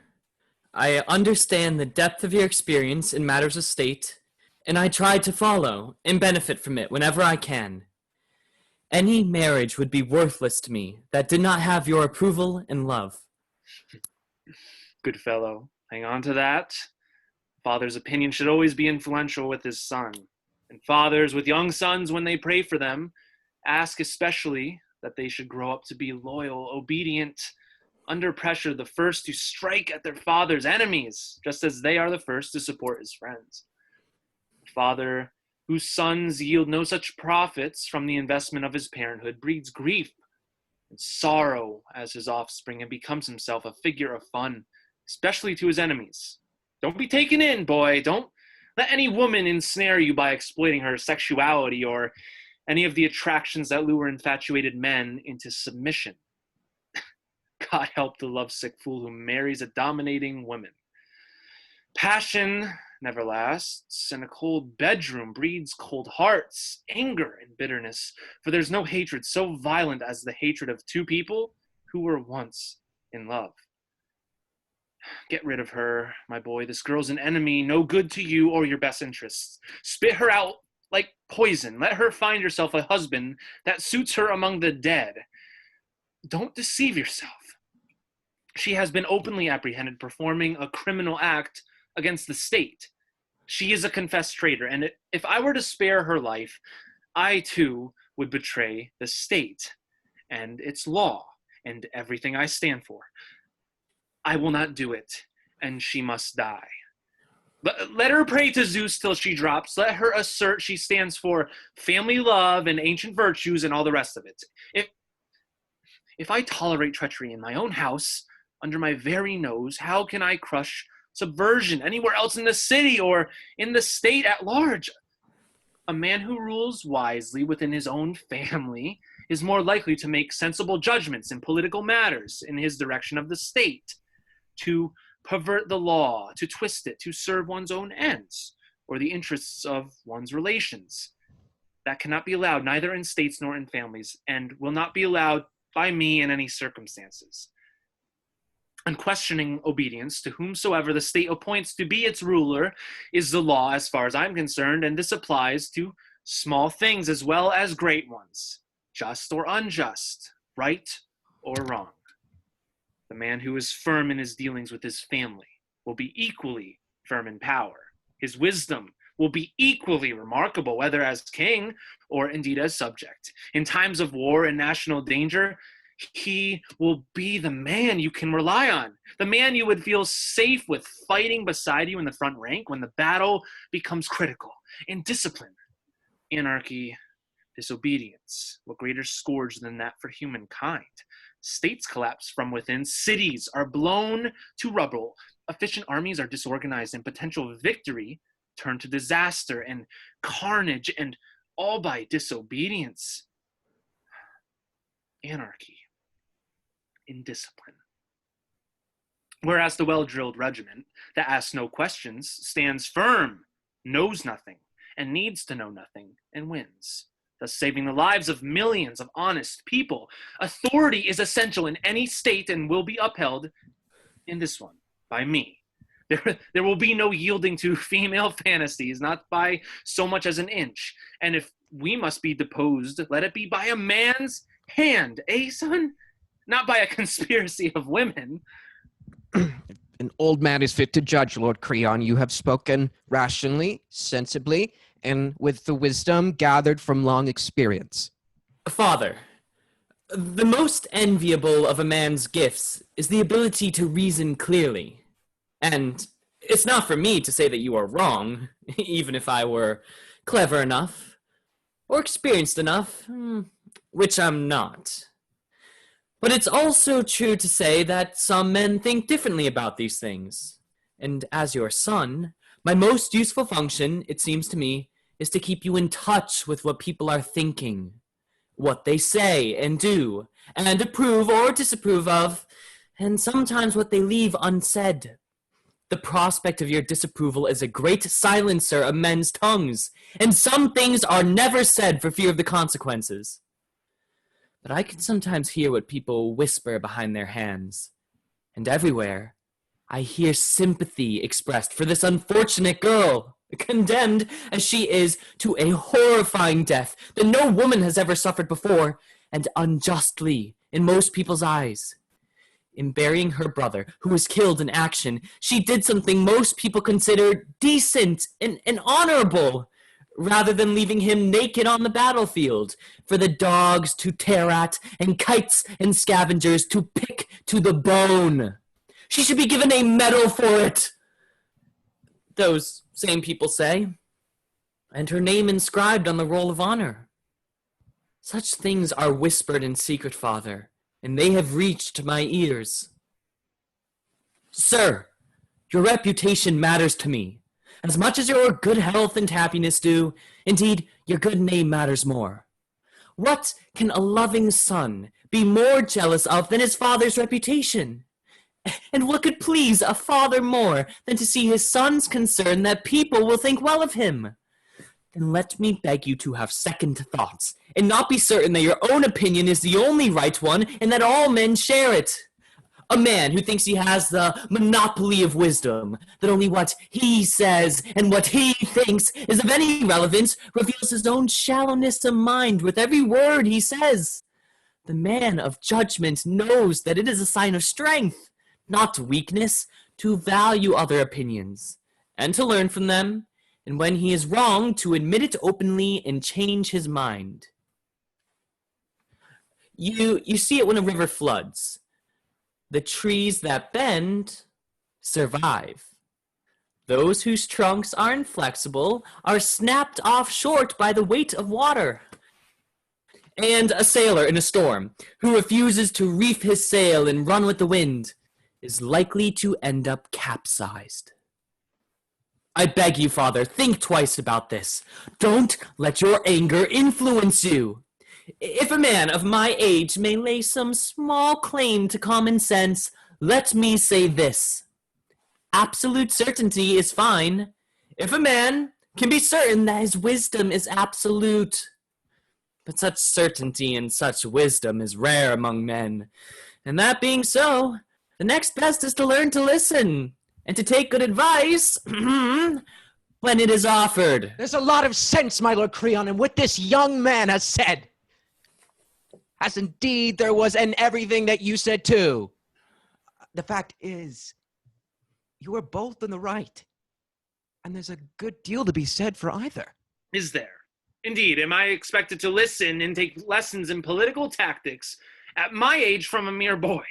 I understand the depth of your experience in matters of state, and I try to follow and benefit from it whenever I can. Any marriage would be worthless to me that did not have your approval and love. Good fellow, hang on to that. Father's opinion should always be influential with his son. And fathers with young sons, when they pray for them, ask especially that they should grow up to be loyal, obedient, under pressure, the first to strike at their father's enemies, just as they are the first to support his friends. A father whose sons yield no such profits from the investment of his parenthood breeds grief and sorrow as his offspring and becomes himself a figure of fun, especially to his enemies. Don't be taken in, boy. Don't let any woman ensnare you by exploiting her sexuality or any of the attractions that lure infatuated men into submission. God help the lovesick fool who marries a dominating woman. Passion never lasts, and a cold bedroom breeds cold hearts, anger, and bitterness, for there's no hatred so violent as the hatred of two people who were once in love. Get rid of her, my boy. This girl's an enemy, no good to you or your best interests. Spit her out like poison. Let her find herself a husband that suits her among the dead. Don't deceive yourself. She has been openly apprehended performing a criminal act against the state. She is a confessed traitor, and if I were to spare her life, I too would betray the state and its law and everything I stand for. I will not do it, and she must die. But let her pray to Zeus till she drops. Let her assert she stands for family love and ancient virtues and all the rest of it. If I tolerate treachery in my own house, under my very nose, how can I crush subversion anywhere else in the city or in the state at large? A man who rules wisely within his own family is more likely to make sensible judgments in political matters in his direction of the state, to pervert the law, to twist it, to serve one's own ends or the interests of one's relations. That cannot be allowed neither in states nor in families, and will not be allowed by me in any circumstances. Unquestioning obedience to whomsoever the state appoints to be its ruler is the law as far as I'm concerned, and this applies to small things as well as great ones, just or unjust, right or wrong. The man who is firm in his dealings with his family will be equally firm in power. His wisdom will be equally remarkable, whether as king or indeed as subject. In times of war and national danger, he will be the man you can rely on, the man you would feel safe with fighting beside you in the front rank when the battle becomes critical. In discipline, anarchy, disobedience, what greater scourge than that for humankind? States collapse from within, cities are blown to rubble, efficient armies are disorganized, and potential victory turn to disaster and carnage, and all by disobedience. Anarchy, indiscipline. Whereas the well-drilled regiment that asks no questions stands firm, knows nothing, and needs to know nothing, and wins. thus saving the lives of millions of honest people. Authority is essential in any state and will be upheld in this one by me. There will be no yielding to female fantasies, not by so much as an inch. And if we must be deposed, let it be by a man's hand, eh, son? Not by a conspiracy of women. An old man is fit to judge, Lord Creon. You have spoken rationally, sensibly, and with the wisdom gathered from long experience. Father, the most enviable of a man's gifts is the ability to reason clearly. And it's not for me to say that you are wrong, even if I were clever enough or experienced enough, which I'm not. But it's also true to say that some men think differently about these things. And as your son, my most useful function, it seems to me, is to keep you in touch with what people are thinking, what they say and do, and approve or disapprove of, and sometimes what they leave unsaid. The prospect of your disapproval is a great silencer of men's tongues, and some things are never said for fear of the consequences. But I can sometimes hear what people whisper behind their hands, and everywhere I hear sympathy expressed for this unfortunate girl, condemned as she is to a horrifying death that no woman has ever suffered before, and unjustly in most people's eyes. In burying her brother, who was killed in action, she did something most people consider decent and honorable, rather than leaving him naked on the battlefield for the dogs to tear at and kites and scavengers to pick to the bone. She should be given a medal for it, those same people say, and her name inscribed on the roll of honor. Such things are whispered in secret, Father, and they have reached my ears. Sir, your reputation matters to me, as much as your good health and happiness do. Indeed, your good name matters more. What can a loving son be more jealous of than his father's reputation? And what could please a father more than to see his son's concern that people will think well of him? Then let me beg you to have second thoughts, and not be certain that your own opinion is the only right one, and that all men share it. A man who thinks he has the monopoly of wisdom, that only what he says and what he thinks is of any relevance, reveals his own shallowness of mind with every word he says. The man of judgment knows that it is a sign of strength, not weakness, to value other opinions, and to learn from them, and when he is wrong, to admit it openly and change his mind. You see it when a river floods. The trees that bend survive. Those whose trunks are inflexible are snapped off short by the weight of water. And a sailor in a storm who refuses to reef his sail and run with the wind is likely to end up capsized. I beg you, Father, think twice about this. Don't let your anger influence you. If a man of my age may lay some small claim to common sense, let me say this. Absolute certainty is fine, if a man can be certain that his wisdom is absolute. But such certainty and such wisdom is rare among men. And that being so, the next best is to learn to listen, and to take good advice when it is offered. There's a lot of sense, my Lord Creon, in what this young man has said. As indeed there was in everything that you said too. The fact is, you are both in the right. And there's a good deal to be said for either. Is there? Indeed, am I expected to listen and take lessons in political tactics at my age from a mere boy?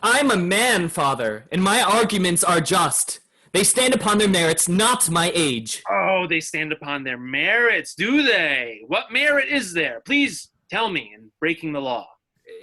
I'm a man, Father, and my arguments are just. They stand upon their merits, not my age. Oh, they stand upon their merits, do they? What merit is there? Please tell me in breaking the law.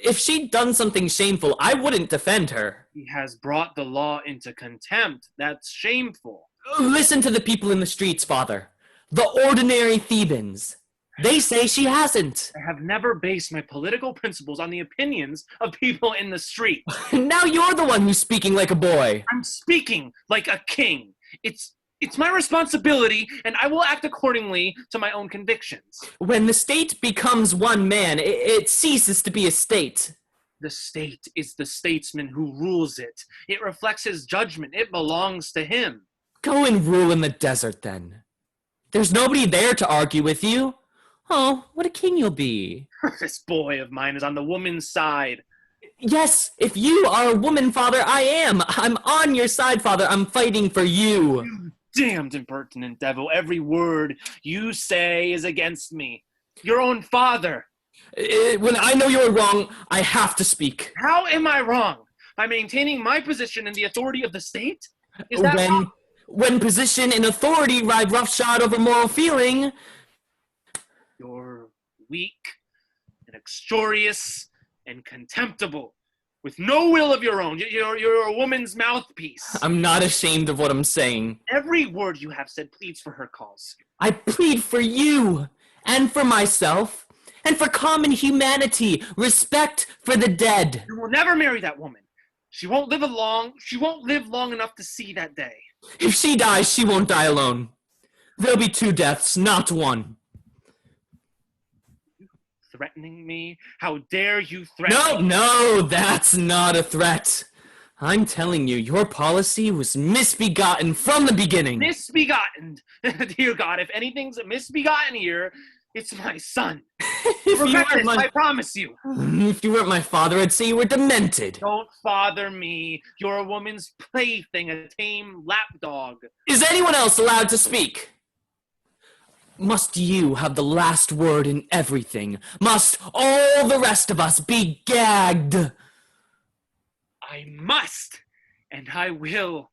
If she'd done something shameful, I wouldn't defend her. He has brought the law into contempt. That's shameful. Listen to the people in the streets, Father. The ordinary Thebans. They say she hasn't. I have never based my political principles on the opinions of people in the street. Now you're the one who's speaking like a boy. I'm speaking like a king. It's It's my responsibility, and I will act accordingly to my own convictions. When the state becomes one man, it ceases to be a state. The state is the statesman who rules it. It reflects his judgment. It belongs to him. Go and rule in the desert, then. There's nobody there to argue with you. Oh, what a king you'll be. This boy of mine is on the woman's side. Yes, if you are a woman, father, I am. I'm on your side, father. I'm fighting for you. You damned impertinent devil. Every word you say is against me. Your own father. When I know you're wrong, I have to speak. How am I wrong? By maintaining my position in the authority of the state? Is that wrong? When position and authority ride roughshod over moral feeling. You're weak and extraneous and contemptible, with no will of your own. You're a woman's mouthpiece. I'm not ashamed of what I'm saying. Every word you have said pleads for her cause. I plead for you, and for myself, and for common humanity, respect for the dead. You will never marry that woman. She won't live long enough to see that day. If she dies, she won't die alone. There'll be 2 deaths, not 1. Threatening me? How dare you threaten me? No, that's not a threat. I'm telling you, your policy was misbegotten from the beginning. Misbegotten? Dear God, if anything's misbegotten here, it's my son. I promise you. If you weren't my father, I'd say you were demented. Don't father me. You're a woman's plaything, a tame lapdog. Is anyone else allowed to speak? Must you have the last word in everything? Must all the rest of us be gagged? I must, and I will.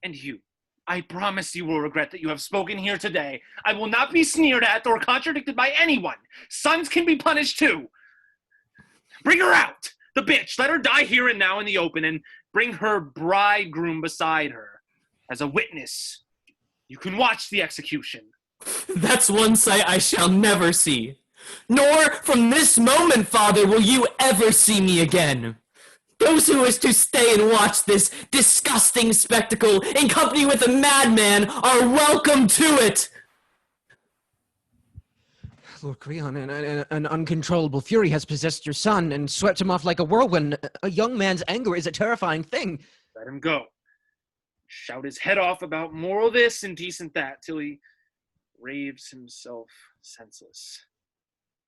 And you, I promise you will regret that you have spoken here today. I will not be sneered at or contradicted by anyone. Sons can be punished too. Bring her out, the bitch. Let her die here and now in the open, and bring her bridegroom beside her as a witness. You can watch the execution. That's one sight I shall never see. Nor from this moment, father, will you ever see me again. Those who wish to stay and watch this disgusting spectacle in company with a madman are welcome to it. Lord Creon, an uncontrollable fury has possessed your son and swept him off like a whirlwind. A young man's anger is a terrifying thing. Let him go. Shout his head off about moral this and decent that till he raves himself senseless.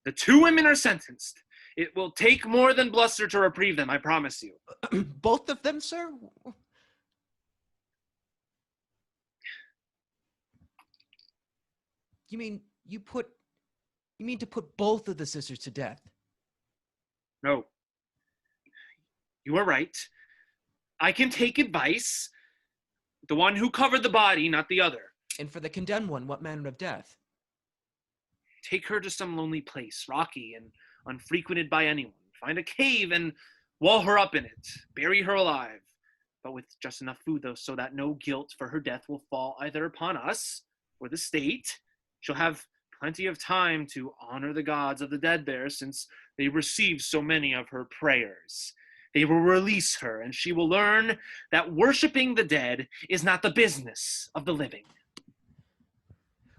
The 2 women are sentenced. It will take more than bluster to reprieve them, I promise you. Both of them, sir? You mean to put both of the sisters to death? No. You are right. I can take advice. The one who covered the body, not the other. And for the condemned one, what manner of death? Take her to some lonely place, rocky and unfrequented by anyone. Find a cave and wall her up in it. Bury her alive, but with just enough food, though, so that no guilt for her death will fall either upon us or the state. She'll have plenty of time to honor the gods of the dead there, since they received so many of her prayers. They will release her, and she will learn that worshiping the dead is not the business of the living.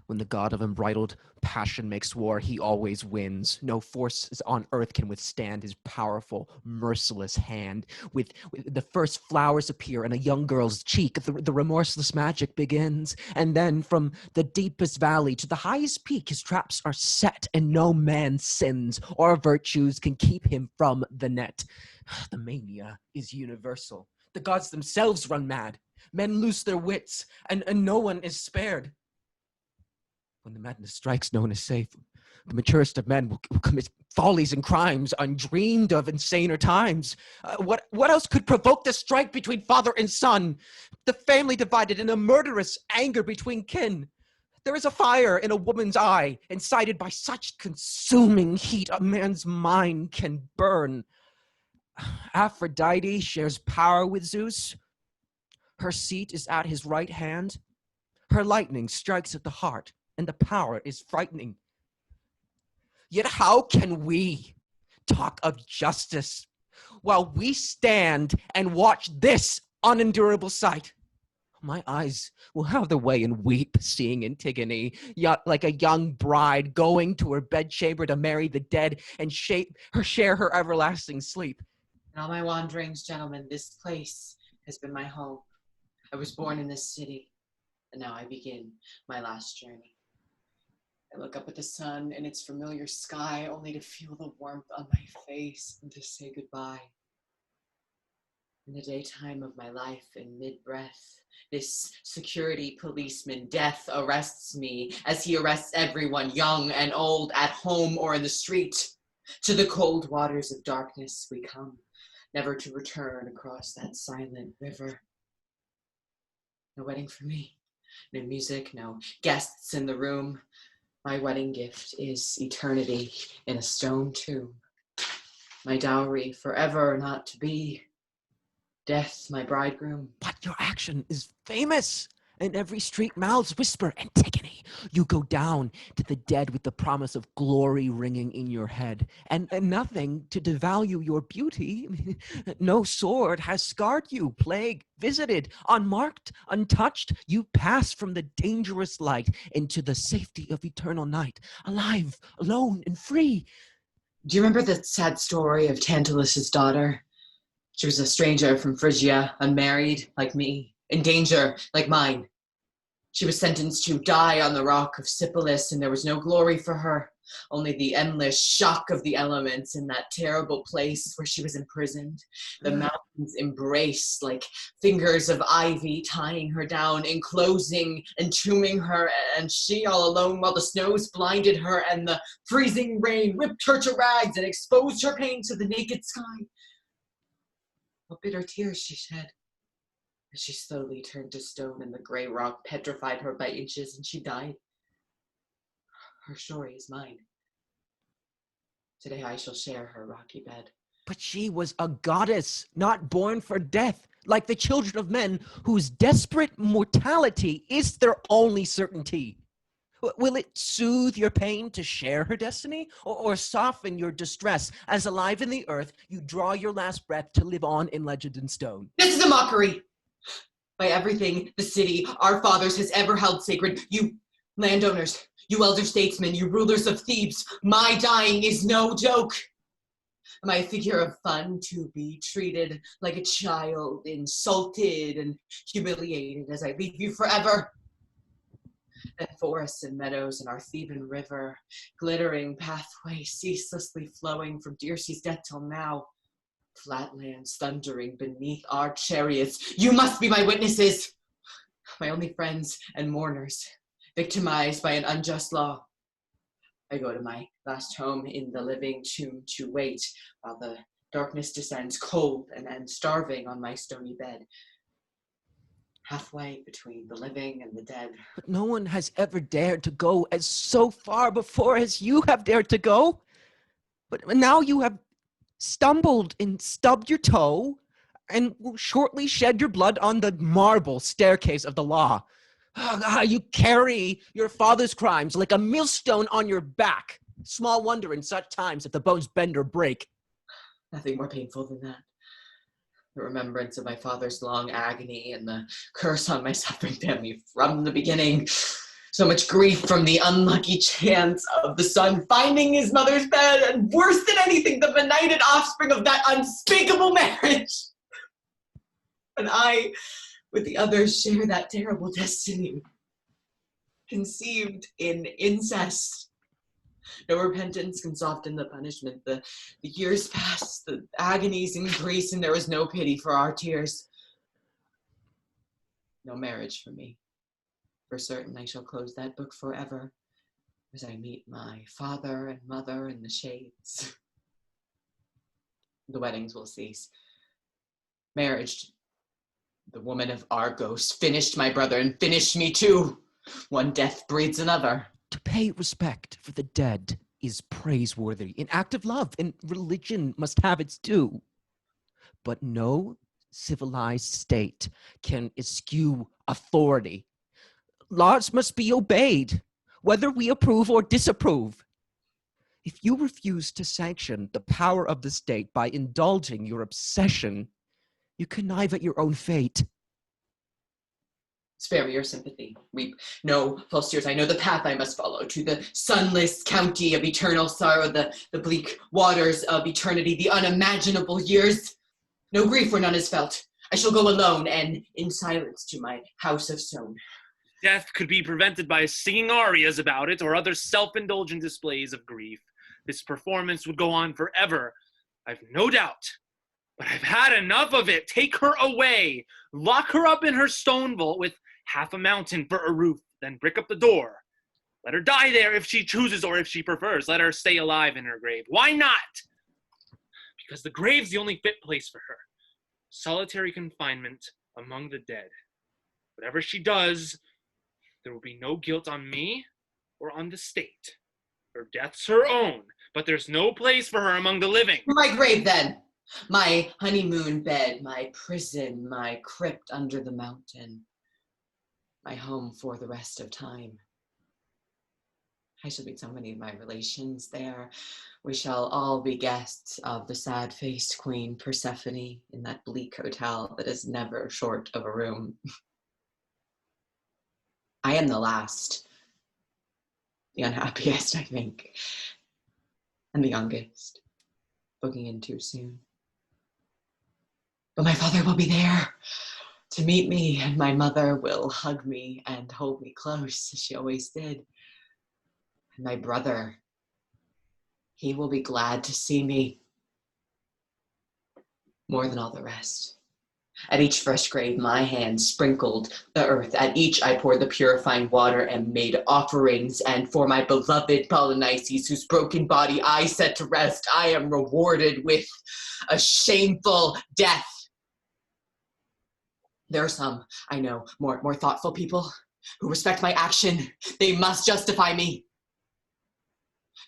When the god of unbridled passion makes war, he always wins. No forces on earth can withstand his powerful, merciless hand. With the first flowers appear in a young girl's cheek, the remorseless magic begins. And then from the deepest valley to the highest peak, his traps are set, and no man's sins or virtues can keep him from the net. The mania is universal. The gods themselves run mad. Men lose their wits, and no one is spared. When the madness strikes, no one is safe. The maturest of men will commit follies and crimes undreamed of in saner times. What else could provoke the strike between father and son? The family divided in a murderous anger between kin. There is a fire in a woman's eye, incited by such consuming heat a man's mind can burn. Aphrodite shares power with Zeus. Her seat is at his right hand. Her lightning strikes at the heart, and the power is frightening. Yet how can we talk of justice while we stand and watch this unendurable sight? My eyes will have their way and weep, seeing Antigone, like a young bride going to her bedchamber to marry the dead and share her everlasting sleep. In all my wanderings, gentlemen, this place has been my home. I was born in this city, and now I begin my last journey. I look up at the sun and its familiar sky, only to feel the warmth on my face and to say goodbye. In the daytime of my life, in mid-breath, this security policeman, Death, arrests me as he arrests everyone, young and old, at home or in the street. To the cold waters of darkness we come, never to return across that silent river. No wedding for me, no music, no guests in the room. My wedding gift is eternity in a stone tomb. My dowry forever not to be. Death, my bridegroom. But your action is famous. In every street mouths whisper, Antigone. You go down to the dead with the promise of glory ringing in your head. And nothing to devalue your beauty. No sword has scarred you, plague visited, unmarked, untouched. You pass from the dangerous light into the safety of eternal night, alive, alone, and free. Do you remember the sad story of Tantalus's daughter? She was a stranger from Phrygia, unmarried, like me, in danger, like mine. She was sentenced to die on the rock of Sipylus, and there was no glory for her, only the endless shock of the elements in that terrible place where she was imprisoned. The mountains embraced like fingers of ivy, tying her down, enclosing, entombing her, and she all alone while the snows blinded her and the freezing rain ripped her to rags and exposed her pain to the naked sky. What bitter tears she shed as she slowly turned to stone, and the gray rock petrified her by inches, and she died. Her story is mine. Today I shall share her rocky bed. But she was a goddess, not born for death, like the children of men whose desperate mortality is their only certainty. Will it soothe your pain to share her destiny, or soften your distress as alive in the earth you draw your last breath to live on in legend and stone? This is a mockery! By everything the city, our fathers, has ever held sacred, you landowners, you elder statesmen, you rulers of Thebes, my dying is no joke. Am I a figure of fun to be treated like a child, insulted and humiliated as I leave you forever? And forests and meadows and our Theban river, glittering pathway ceaselessly flowing from Teiresias' death till now, flatlands thundering beneath our chariots. You must be my witnesses, my only friends and mourners, victimized by an unjust law. I go to my last home in the living tomb to wait while the darkness descends cold and starving on my stony bed, halfway between the living and the dead. But no one has ever dared to go as so far before as you have dared to go. But now you have stumbled and stubbed your toe and will shortly shed your blood on the marble staircase of the law. You carry your father's crimes like a millstone on your back. Small wonder in such times if the bones bend or break. Nothing more painful than that. The remembrance of my father's long agony and the curse on my suffering family from the beginning. So much grief from the unlucky chance of the son finding his mother's bed, and worse than anything, the benighted offspring of that unspeakable marriage. And I, with the others, share that terrible destiny. Conceived in incest. No repentance can soften the punishment. The years pass, the agonies increase, and there is no pity for our tears. No marriage for me. For certain, I shall close that book forever as I meet my father and mother in the shades. The weddings will cease. Marriage, the woman of Argos, finished my brother and finished me too. One death breeds another. To pay respect for the dead is praiseworthy. An act of love, and religion must have its due. But no civilized state can eschew authority. Laws must be obeyed, whether we approve or disapprove. If you refuse to sanction the power of the state by indulging your obsession, you connive at your own fate. Spare me your sympathy. Weep no false tears. I know the path I must follow, to the sunless county of eternal sorrow, the bleak waters of eternity, the unimaginable years. No grief where none is felt. I shall go alone and in silence to my house of stone. Death could be prevented by singing arias about it or other self-indulgent displays of grief. This performance would go on forever, I've no doubt. But I've had enough of it. Take her away. Lock her up in her stone vault with half a mountain for a roof, then brick up the door. Let her die there if she chooses or if she prefers. Let her stay alive in her grave. Why not? Because the grave's the only fit place for her. Solitary confinement among the dead. Whatever she does, there will be no guilt on me or on the state. Her death's her own, but there's no place for her among the living. My grave, then. My honeymoon bed, my prison, my crypt under the mountain. My home for the rest of time. I shall meet so many of my relations there. We shall all be guests of the sad-faced Queen Persephone in that bleak hotel that is never short of a room. I am the last, the unhappiest, I think, and the youngest, booking in too soon. But my father will be there to meet me, and my mother will hug me and hold me close, as she always did. And my brother, he will be glad to see me more than all the rest. At each fresh grave, my hand sprinkled the earth. At each I poured the purifying water and made offerings. And for my beloved Polynices, whose broken body I set to rest, I am rewarded with a shameful death. There are some, I know, more thoughtful people who respect my action. They must justify me.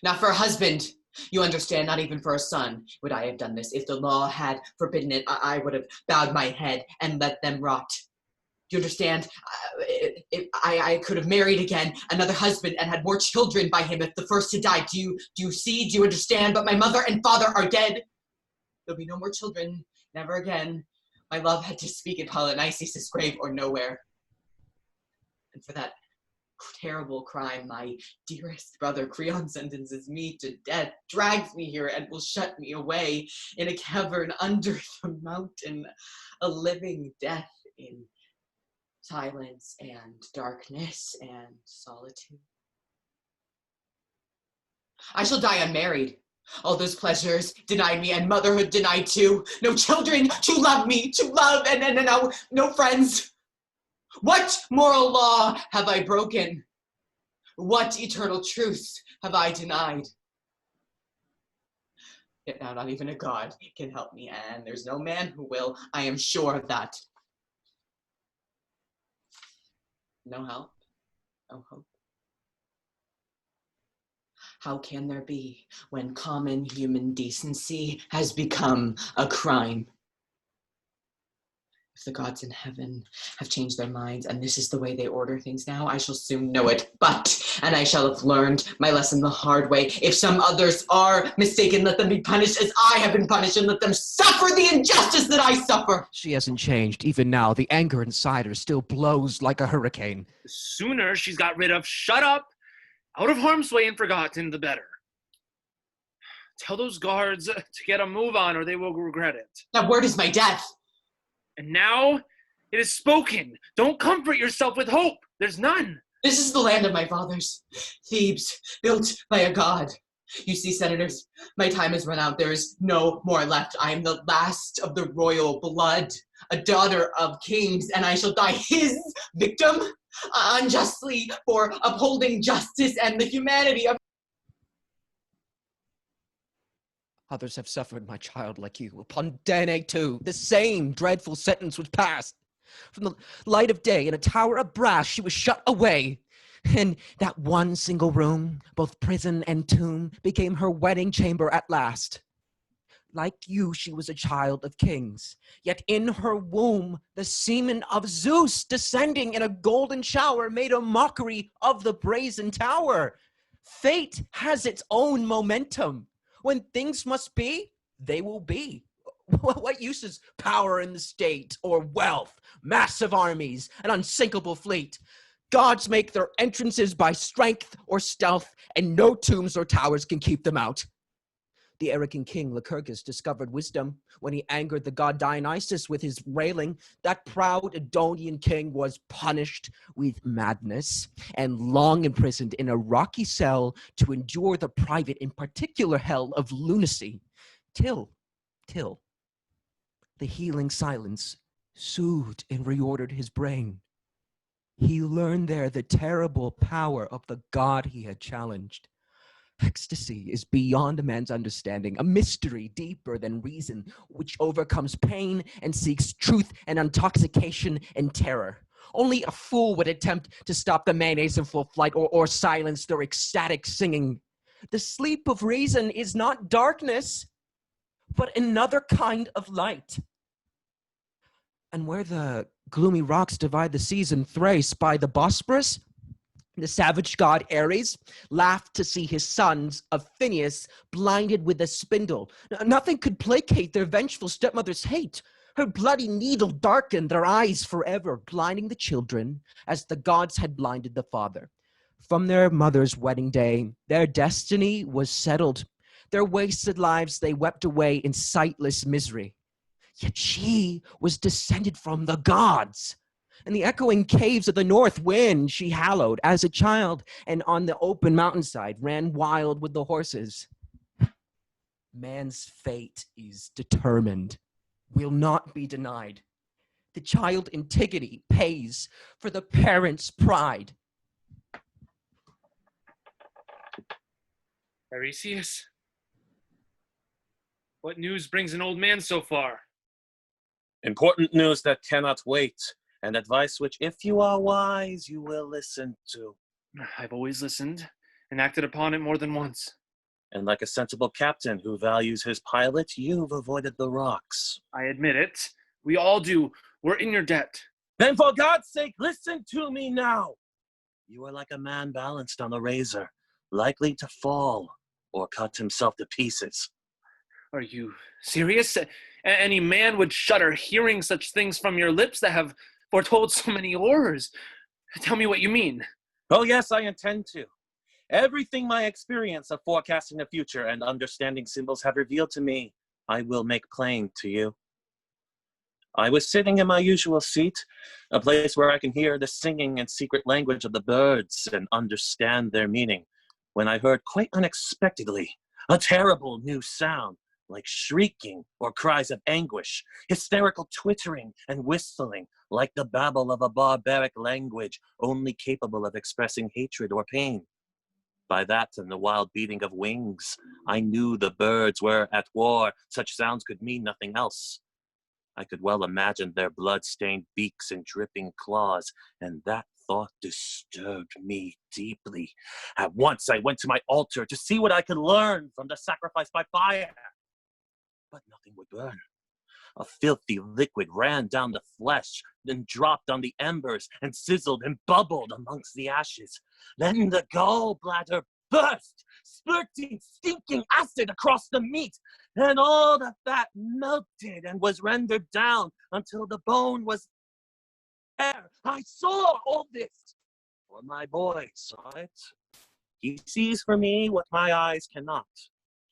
Not for a husband, you understand, not even for a son would I have done this. If the law had forbidden it, I would have bowed my head and let them rot. Do you understand? I could have married again another husband and had more children by him if the first had died. Do you see? Do you understand? But my mother and father are dead. There'll be no more children, never again. My love had to speak at Polynices' grave or nowhere. And for that terrible crime, my dearest brother Creon sentences me to death, drags me here, and will shut me away in a cavern under the mountain, a living death in silence and darkness and solitude. I shall die unmarried. All those pleasures denied me, and motherhood denied too. No children to love me, to love, and no friends. What moral law have I broken? What eternal truth have I denied? Yet now not even a God can help me, and there's no man who will. I am sure of that. No help, no hope. How can there be when common human decency has become a crime? If the gods in heaven have changed their minds and this is the way they order things now, I shall soon know it. And I shall have learned my lesson the hard way. If some others are mistaken, let them be punished as I have been punished, and let them suffer the injustice that I suffer. She hasn't changed. Even now, the anger inside her still blows like a hurricane. The sooner she's got rid of shut up, out of harm's way and forgotten, the better. Tell those guards to get a move on or they will regret it. That word is my death. And now it is spoken. Don't comfort yourself with hope. There's none. This is the land of my fathers. Thebes, built by a god. You see, senators, my time has run out. There is no more left. I am the last of the royal blood, a daughter of kings, and I shall die his victim unjustly for upholding justice and the humanity of... Others have suffered, my child, like you. Upon Danae, too, the same dreadful sentence was passed. From the light of day in a tower of brass, she was shut away. In that one single room, both prison and tomb, became her wedding chamber at last. Like you, she was a child of kings. Yet in her womb, the semen of Zeus, descending in a golden shower, made a mockery of the brazen tower. Fate has its own momentum. When things must be, they will be. What use is power in the state, or wealth, massive armies, an unsinkable fleet? Gods make their entrances by strength or stealth, and no tombs or towers can keep them out. The Arrogant king Lycurgus discovered wisdom when he angered the god Dionysus with his railing. That proud Edonian king was punished with madness and long imprisoned in a rocky cell to endure the private and particular hell of lunacy, till the healing silence soothed and reordered his brain. He learned there the terrible power of the god he had challenged. Ecstasy is beyond a man's understanding, a mystery deeper than reason, which overcomes pain and seeks truth and intoxication and terror. Only a fool would attempt to stop the mayonnaise in full flight or silence their ecstatic singing. The sleep of reason is not darkness, but another kind of light. And where the gloomy rocks divide the seas in Thrace by the Bosporus, the savage god Ares laughed to see his sons of Phineus blinded with a spindle. Nothing could placate their vengeful stepmother's hate. Her bloody needle darkened their eyes forever, blinding the children as the gods had blinded the father. From their mother's wedding day, their destiny was settled. Their wasted lives they wept away in sightless misery. Yet she was descended from the gods. In the echoing caves of the north wind she hallowed as a child, and on the open mountainside ran wild with the horses. Man's fate is determined, will not be denied. The child Antigone pays for the parent's pride. Teiresias, what news brings an old man so far? Important news that cannot wait, and advice which, if you are wise, you will listen to. I've always listened and acted upon it more than once. And like a sensible captain who values his pilot, you've avoided the rocks. I admit it. We all do. We're in your debt. Then for God's sake, listen to me now. You are like a man balanced on a razor, likely to fall or cut himself to pieces. Are you serious? Any man would shudder hearing such things from your lips that have foretold so many horrors. Tell me what you mean. Oh yes, I intend to. Everything my experience of forecasting the future and understanding symbols have revealed to me, I will make plain to you. I was sitting in my usual seat, a place where I can hear the singing and secret language of the birds and understand their meaning, when I heard quite unexpectedly a terrible new sound, like shrieking or cries of anguish, hysterical twittering and whistling, like the babble of a barbaric language only capable of expressing hatred or pain. By that and the wild beating of wings, I knew the birds were at war. Such sounds could mean nothing else. I could well imagine their blood-stained beaks and dripping claws, and that thought disturbed me deeply. At once I went to my altar to see what I could learn from the sacrifice by fire. But nothing would burn. A filthy liquid ran down the flesh, then dropped on the embers and sizzled and bubbled amongst the ashes. Then the gallbladder burst, spurting stinking acid across the meat, and all the fat melted and was rendered down until the bone was there. I saw all this, for my boy saw it. He sees for me what my eyes cannot,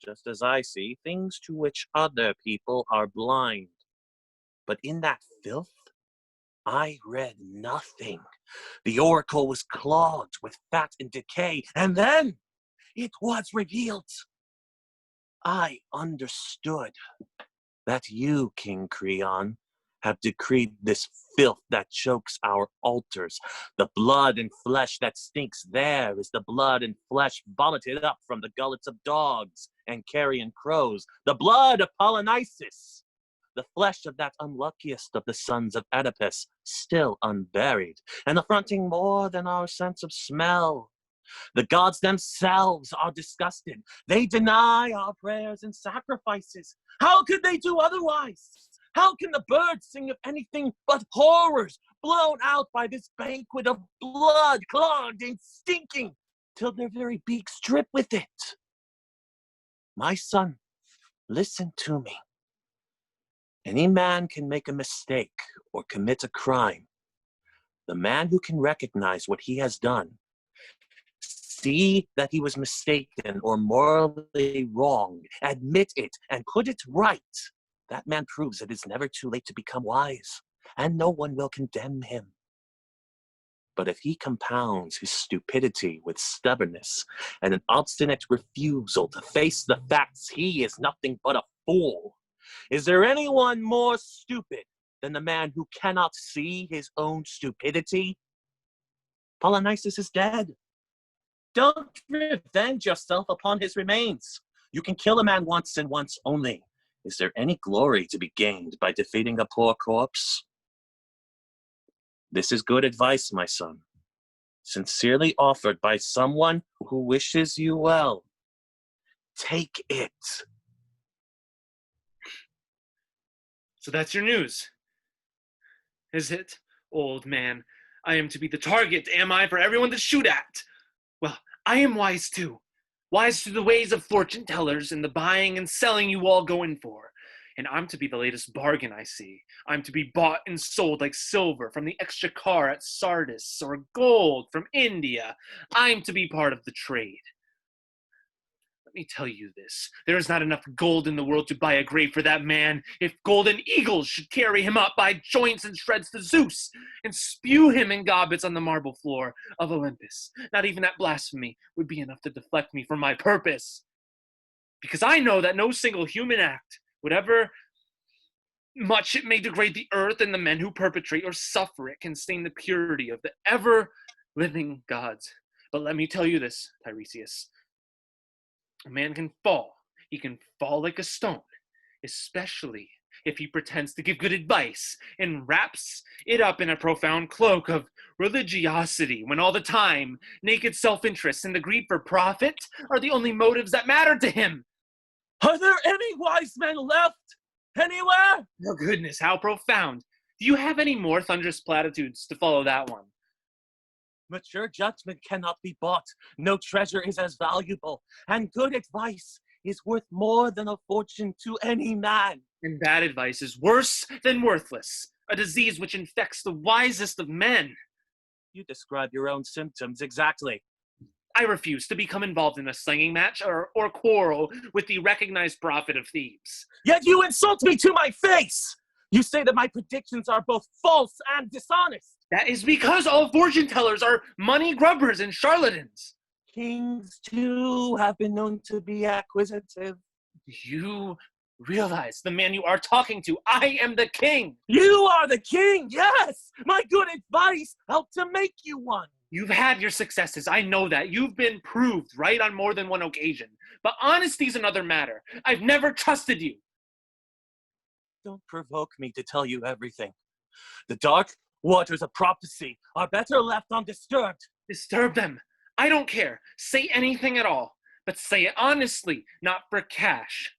just as I see things to which other people are blind. But in that filth, I read nothing. The oracle was clogged with fat and decay, and then it was revealed. I understood that you, King Creon, have decreed this filth that chokes our altars. The blood and flesh that stinks there is the blood and flesh vomited up from the gullets of dogs and carrion crows, the blood of Polynices, the flesh of that unluckiest of the sons of Oedipus, still unburied, and affronting more than our sense of smell. The gods themselves are disgusted. They deny our prayers and sacrifices. How could they do otherwise? How can the birds sing of anything but horrors blown out by this banquet of blood, clogged and stinking, till their very beaks drip with it? My son, listen to me. Any man can make a mistake or commit a crime. The man who can recognize what he has done, see that he was mistaken or morally wrong, admit it, and put it right, that man proves it is never too late to become wise, and no one will condemn him. But if he compounds his stupidity with stubbornness and an obstinate refusal to face the facts, he is nothing but a fool. Is there anyone more stupid than the man who cannot see his own stupidity? Polynices is dead. Don't revenge yourself upon his remains. You can kill a man once and once only. Is there any glory to be gained by defeating a poor corpse? This is good advice, my son, sincerely offered by someone who wishes you well. Take it. So that's your news, is it, old man? I am to be the target, am I, for everyone to shoot at? Well, I am wise too. Wise to the ways of fortune tellers and the buying and selling you all go in for. And I'm to be the latest bargain, I see. I'm to be bought and sold like silver from the exchequer at Sardis, or gold from India. I'm to be part of the trade. Let me tell you this. There is not enough gold in the world to buy a grave for that man. If golden eagles should carry him up by joints and shreds to Zeus, and spew him in goblets on the marble floor of Olympus, not even that blasphemy would be enough to deflect me from my purpose. Because I know that no single human act, whatever much it may degrade the earth and the men who perpetrate or suffer it, can stain the purity of the ever-living gods. But let me tell you this, Teiresias. A man can fall. He can fall like a stone, especially if he pretends to give good advice and wraps it up in a profound cloak of religiosity, when all the time naked self-interest and the greed for profit are the only motives that matter to him. Are there any wise men left? Anywhere? Oh goodness, how profound. Do you have any more thunderous platitudes to follow that one? Mature judgment cannot be bought. No treasure is as valuable. And good advice is worth more than a fortune to any man. And bad advice is worse than worthless. A disease which infects the wisest of men. You describe your own symptoms exactly. I refuse to become involved in a slinging match or quarrel with the recognized prophet of Thebes. Yet you insult me to my face! You say that my predictions are both false and dishonest. That is because all fortune tellers are money grubbers and charlatans. Kings, too, have been known to be acquisitive. You realize the man you are talking to, I am the king. You are the king, yes! My good advice helped to make you one. You've had your successes, I know that. You've been proved right on more than one occasion. But honesty's another matter. I've never trusted you. Don't provoke me to tell you everything. The dark waters of prophecy are better left undisturbed. Disturb them. I don't care. Say anything at all. But say it honestly, not for cash.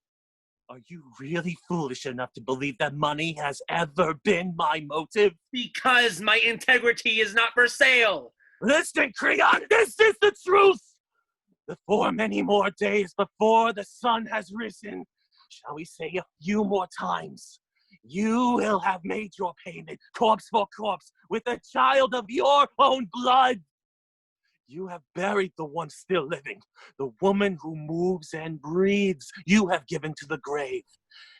Are you really foolish enough to believe that money has ever been my motive? Because my integrity is not for sale. Listen, Creon, this is the truth! Before many more days, before the sun has risen, shall we say a few more times, you will have made your payment, corpse for corpse, with a child of your own blood. You have buried the one still living, the woman who moves and breathes, you have given to the grave.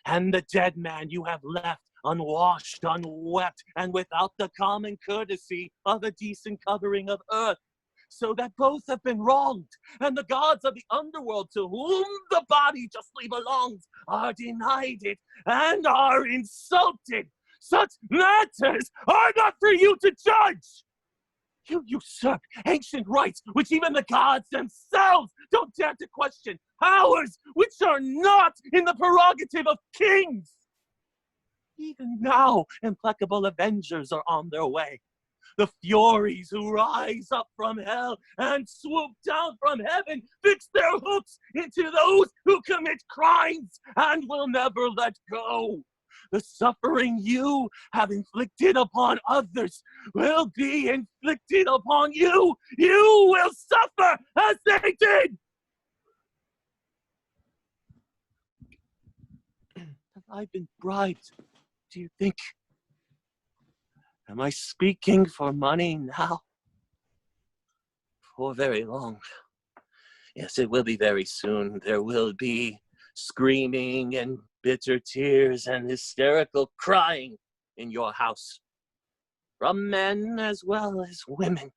And the dead man you have left unwashed, unwept, and without the common courtesy of a decent covering of earth, so that both have been wronged, and the gods of the underworld to whom the body justly belongs are denied it and are insulted. Such matters are not for you to judge. You usurp ancient rights which even the gods themselves don't dare to question, powers which are not in the prerogative of kings. Even now, implacable avengers are on their way. The Furies who rise up from hell and swoop down from heaven fix their hooks into those who commit crimes and will never let go. The suffering you have inflicted upon others will be inflicted upon you. You will suffer as they did. Have I been bribed do you think? Am I speaking for money now? For very long. Yes, it will be very soon. There will be screaming and bitter tears and hysterical crying in your house. From men as well as women.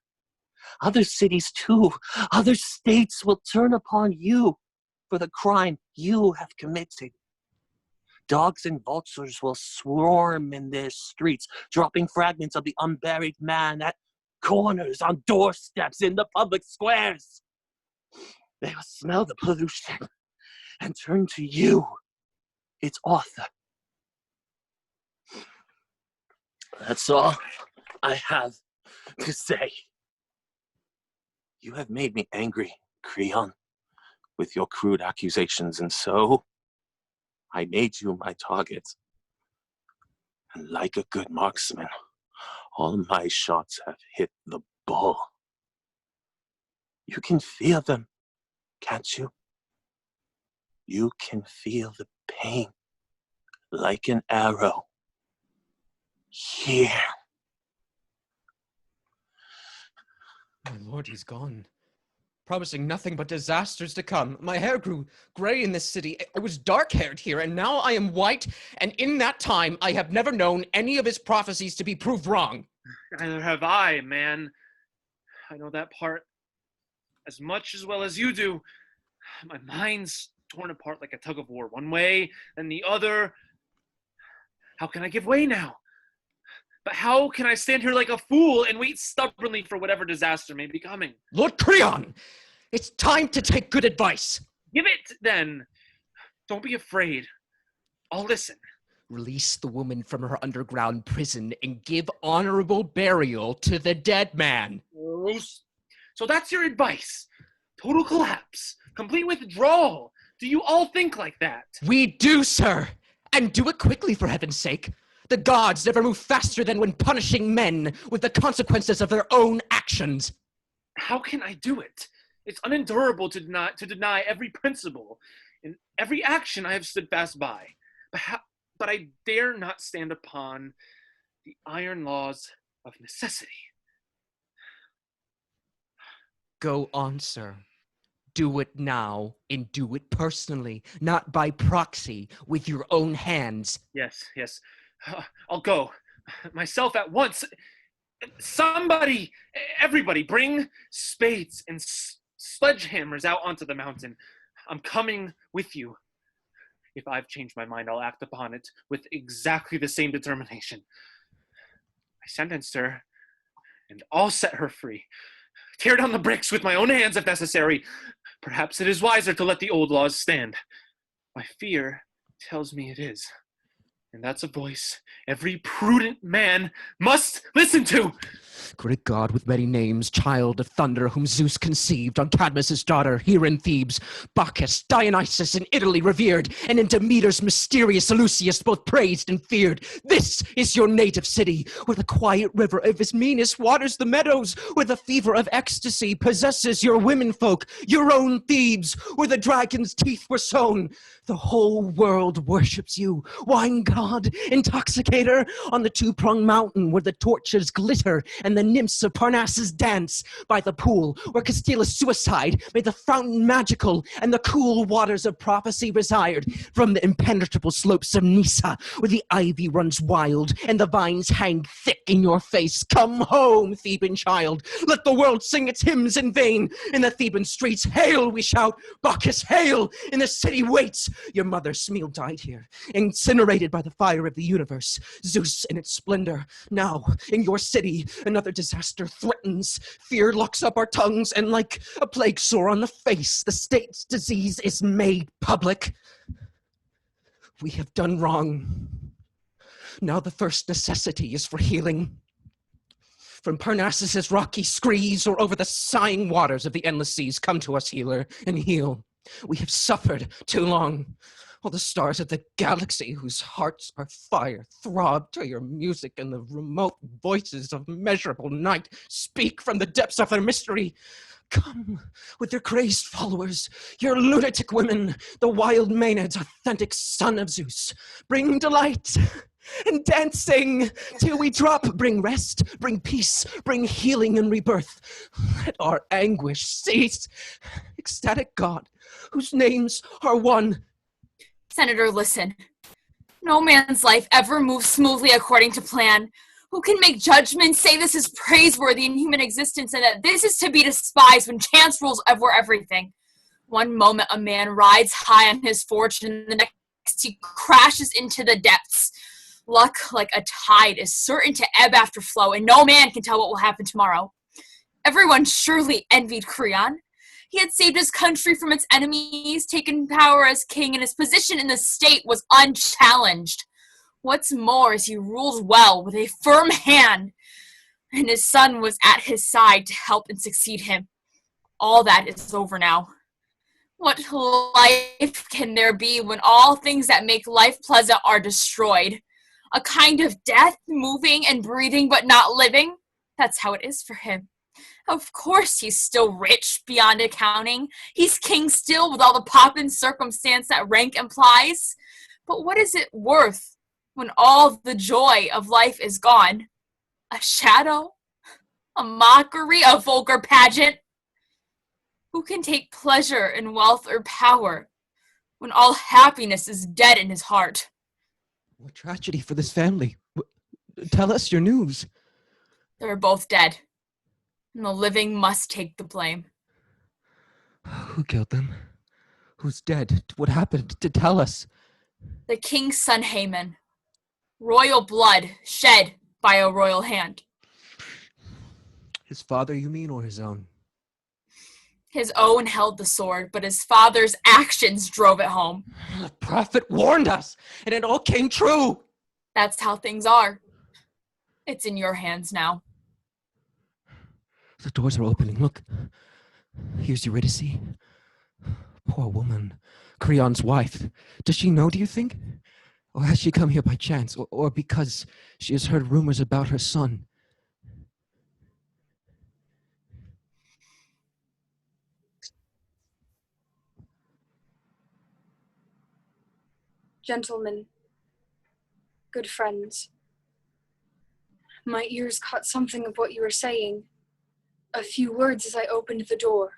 Other cities too, other states will turn upon you for the crime you have committed. Dogs and vultures will swarm in their streets, dropping fragments of the unburied man at corners, on doorsteps, in the public squares. They will smell the pollution and turn to you, its author. That's all I have to say. You have made me angry, Creon, with your crude accusations, and so I made you my target. And like a good marksman, all my shots have hit the bull. You can feel them, can't you? You can feel the pain like an arrow. Here. My lord, he's gone. Promising nothing but disasters to come. My hair grew gray in this city. I was dark-haired here, and now I am white, and in that time I have never known any of his prophecies to be proved wrong. Neither have I, man. I know that part as much as well as you do. My mind's torn apart like a tug of war, one way, then the other. How can I give way now? But how can I stand here like a fool and wait stubbornly for whatever disaster may be coming? Lord Creon, it's time to take good advice. Give it, then. Don't be afraid. I'll listen. Release the woman from her underground prison and give honorable burial to the dead man. So that's your advice. Total collapse. Complete withdrawal. Do you all think like that? We do, sir. And do it quickly, for heaven's sake. The gods never move faster than when punishing men with the consequences of their own actions. How can I do it? It's unendurable to deny every principle. In every action I have stood fast by. But I dare not stand upon the iron laws of necessity. Go on, sir. Do it now, and do it personally, not by proxy, with your own hands. Yes. I'll go. Myself at once. Somebody, everybody, bring spades and sledgehammers out onto the mountain. I'm coming with you. If I've changed my mind, I'll act upon it with exactly the same determination. I sentenced her, and I'll set her free. Tear down the bricks with my own hands if necessary. Perhaps it is wiser to let the old laws stand. My fear tells me it is. And that's a voice every prudent man must listen to. Great God with many names, child of thunder, whom Zeus conceived on Cadmus' daughter, here in Thebes, Bacchus, Dionysus in Italy revered, and in Demeter's mysterious Eleusis both praised and feared. This is your native city, where the quiet river of Ismene waters the meadows, where the fever of ecstasy possesses your womenfolk, your own Thebes, where the dragon's teeth were sown. The whole world worships you, wine god, intoxicator, on the two-pronged mountain where the torches glitter and the nymphs of Parnassus dance, by the pool where Castilla's suicide made the fountain magical and the cool waters of prophecy resired, from the impenetrable slopes of Nysa where the ivy runs wild and the vines hang thick in your face. Come home, Theban child, let the world sing its hymns in vain. In the Theban streets, hail, we shout, Bacchus, hail! In the city waits. Your mother Smele died here, incinerated by the fire of the universe. Zeus in its splendor. Now, in your city, another disaster threatens. Fear locks up our tongues, and like a plague sore on the face, the state's disease is made public. We have done wrong. Now the first necessity is for healing. From Parnassus' rocky screes or over the sighing waters of the endless seas, come to us, healer, and heal. We have suffered too long. All the stars of the galaxy, whose hearts are fire, throb to your music, and the remote voices of measurable night speak from the depths of their mystery. Come with your crazed followers, your lunatic women, the wild Maenads, authentic son of Zeus. Bring delight and dancing till we drop. Bring rest, bring peace, bring healing and rebirth. Let our anguish cease. Ecstatic God, whose names are one. Senator, listen. No man's life ever moves smoothly according to plan. Who can make judgments, say this is praiseworthy in human existence, and that this is to be despised when chance rules over everything? One moment a man rides high on his fortune, and the next he crashes into the depths. Luck, like a tide, is certain to ebb after flow, and no man can tell what will happen tomorrow. Everyone surely envied Creon. He had saved his country from its enemies, taken power as king, and his position in the state was unchallenged. What's more is he ruled well with a firm hand, and his son was at his side to help and succeed him. All that is over now. What life can there be when all things that make life pleasant are destroyed? A kind of death, moving and breathing but not living? That's how it is for him. Of course he's still rich beyond accounting. He's king still with all the pomp and circumstance that rank implies. But what is it worth when all the joy of life is gone? A shadow? A mockery? A vulgar pageant? Who can take pleasure in wealth or power when all happiness is dead in his heart? What tragedy for this family. Tell us your news. They're both dead, and the living must take the blame. Who killed them? Who's dead? What happened? To tell us. The king's son Haemon. Royal blood shed by a royal hand. His father, you mean, or his own? His own held the sword, but his father's actions drove it home. The prophet warned us, and it all came true. That's how things are. It's in your hands now. The doors are opening. Look. Here's Eurydice. Poor woman. Creon's wife. Does she know, do you think? Or has she come here by chance? Or because she has heard rumors about her son? Gentlemen, good friends, my ears caught something of what you were saying. A few words as I opened the door.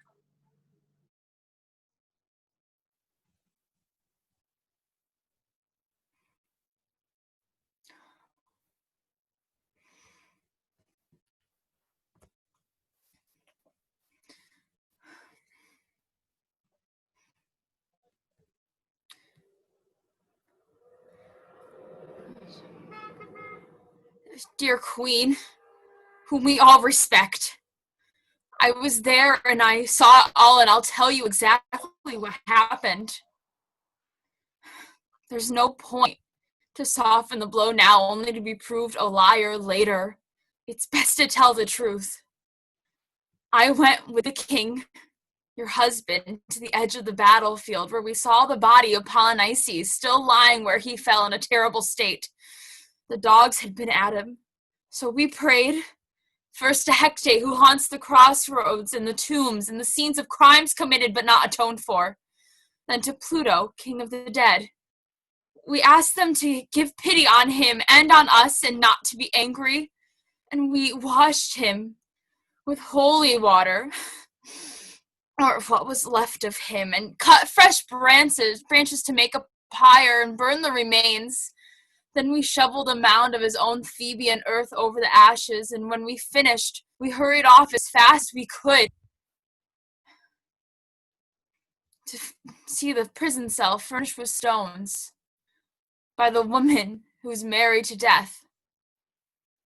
Dear Queen, whom we all respect, I was there and I saw it all, and I'll tell you exactly what happened. There's no point to soften the blow now, only to be proved a liar later. It's best to tell the truth. I went with the king, your husband, to the edge of the battlefield where we saw the body of Polynices still lying where he fell in a terrible state. The dogs had been at him, so we prayed. First to Hecate, who haunts the crossroads and the tombs and the scenes of crimes committed but not atoned for. Then to Pluto, king of the dead. We asked them to give pity on him and on us and not to be angry. And we washed him with holy water, or what was left of him, and cut fresh branches to make a pyre and burn the remains. Then we shoveled a mound of his own Theban earth over the ashes, and when we finished, we hurried off as fast as we could to see the prison cell furnished with stones by the woman who's married to death.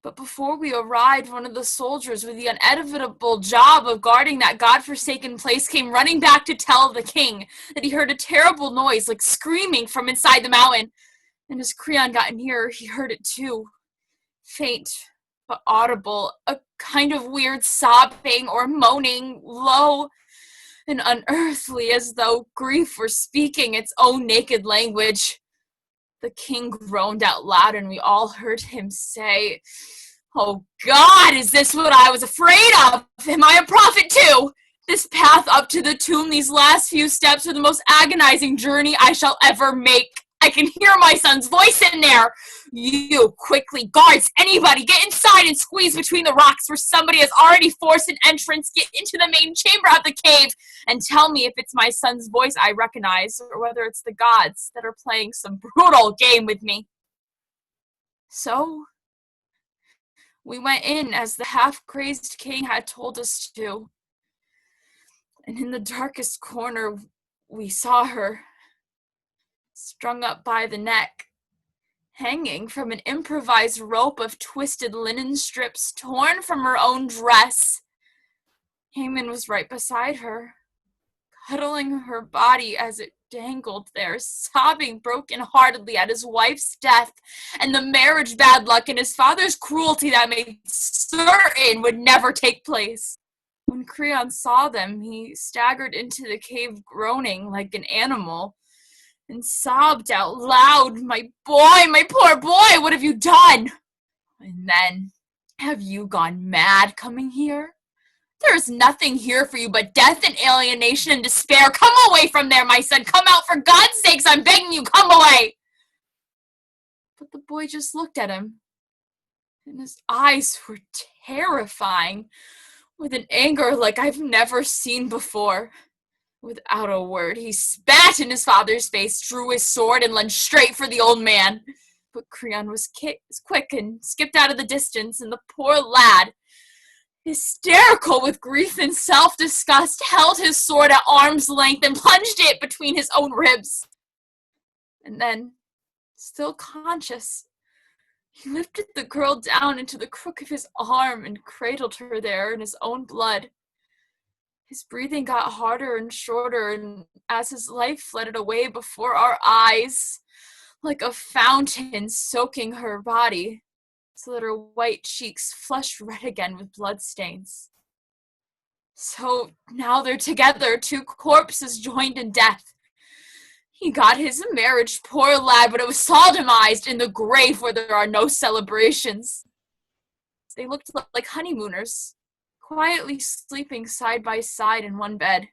But before we arrived, one of the soldiers with the inevitable job of guarding that godforsaken place came running back to tell the king that he heard a terrible noise like screaming from inside the mountain. And as Creon got nearer, he heard it too. Faint, but audible, a kind of weird sobbing or moaning, low and unearthly, as though grief were speaking its own naked language. The king groaned out loud, and we all heard him say, "Oh God, is this what I was afraid of? Am I a prophet too? This path up to the tomb, these last few steps are the most agonizing journey I shall ever make. I can hear my son's voice in there. You, quickly, guards, anybody, get inside and squeeze between the rocks where somebody has already forced an entrance. Get into the main chamber of the cave and tell me if it's my son's voice I recognize or whether it's the gods that are playing some brutal game with me. So, we went in as the half-crazed king had told us to. And in the darkest corner, we saw her, strung up by the neck, hanging from an improvised rope of twisted linen strips torn from her own dress. Haemon was right beside her, cuddling her body as it dangled there, sobbing broken-heartedly at his wife's death and the marriage bad luck and his father's cruelty that made certain would never take place. When Creon saw them, he staggered into the cave groaning like an animal and sobbed out loud, "My boy, my poor boy, what have you done?" And then, "Have you gone mad coming here? There is nothing here for you but death and alienation and despair. Come away from there, my son. Come out, for God's sakes, I'm begging you, come away." But the boy just looked at him, and his eyes were terrifying, with an anger like I've never seen before. Without a word, he spat in his father's face, drew his sword, and lunged straight for the old man. But Creon was quick and skipped out of the distance, and the poor lad, hysterical with grief and self-disgust, held his sword at arm's length and plunged it between his own ribs. And then, still conscious, he lifted the girl down into the crook of his arm and cradled her there in his own blood. His breathing got harder and shorter, and as his life flooded away before our eyes, like a fountain soaking her body, so that her white cheeks flushed red again with bloodstains. So now they're together, two corpses joined in death. He got his marriage, poor lad, but it was sodomized in the grave where there are no celebrations. They looked like honeymooners, quietly sleeping side by side in one bed.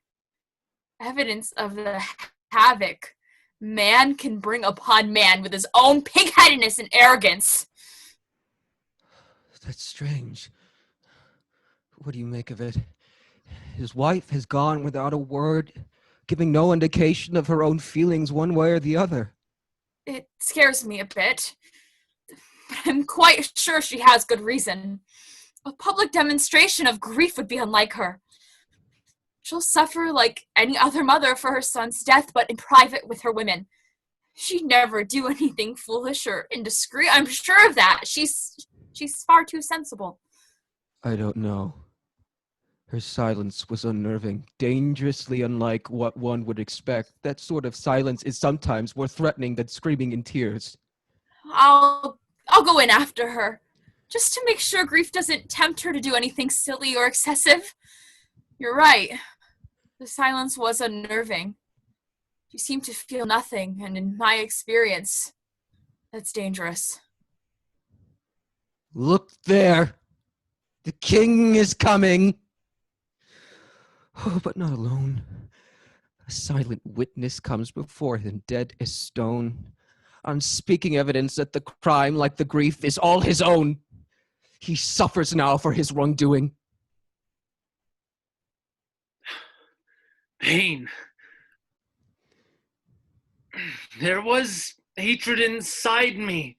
Evidence of the havoc man can bring upon man with his own pig-headedness and arrogance. That's strange. What do you make of it? His wife has gone without a word, giving no indication of her own feelings one way or the other. It scares me a bit, but I'm quite sure she has good reason. A public demonstration of grief would be unlike her. She'll suffer like any other mother for her son's death, but in private with her women. She'd never do anything foolish or indiscreet. I'm sure of that. She's far too sensible. I don't know. Her silence was unnerving, dangerously unlike what one would expect. That sort of silence is sometimes more threatening than screaming in tears. I'll go in after her, just to make sure grief doesn't tempt her to do anything silly or excessive. You're right. The silence was unnerving. She seemed to feel nothing, and in my experience, that's dangerous. Look there! The king is coming! Oh, but not alone. A silent witness comes before him, dead as stone, unspeaking evidence that the crime, like the grief, is all his own. He suffers now for his wrongdoing. Pain. There was hatred inside me.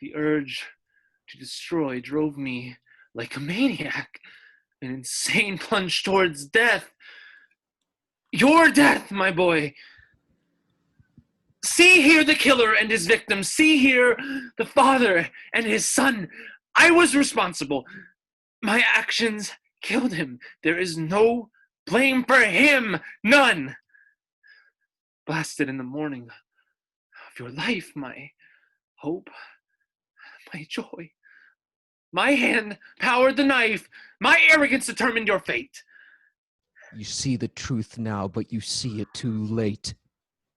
The urge to destroy drove me like a maniac, an insane plunge towards death. Your death, my boy. See here the killer and his victim. See here the father and his son. I was responsible. My actions killed him. There is no blame for him. None. Blasted in the morning of your life, my hope, my joy. My hand powered the knife. My arrogance determined your fate. You see the truth now, but you see it too late.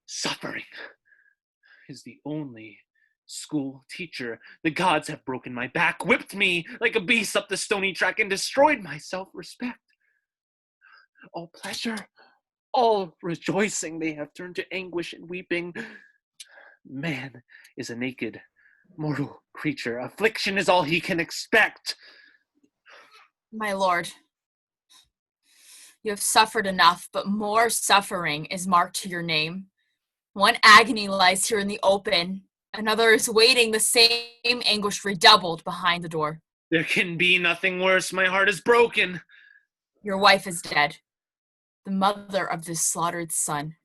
Suffering is the only school teacher. The gods have broken my back, whipped me like a beast up the stony track, and destroyed my self-respect. All pleasure, all rejoicing they have turned to anguish and weeping. Man is a naked, mortal creature. Affliction is all he can expect. My lord, you have suffered enough, but more suffering is marked to your name. One agony lies here in the open, another is waiting, the same anguish redoubled behind the door. There can be nothing worse. My heart is broken. Your wife is dead, the mother of this slaughtered son.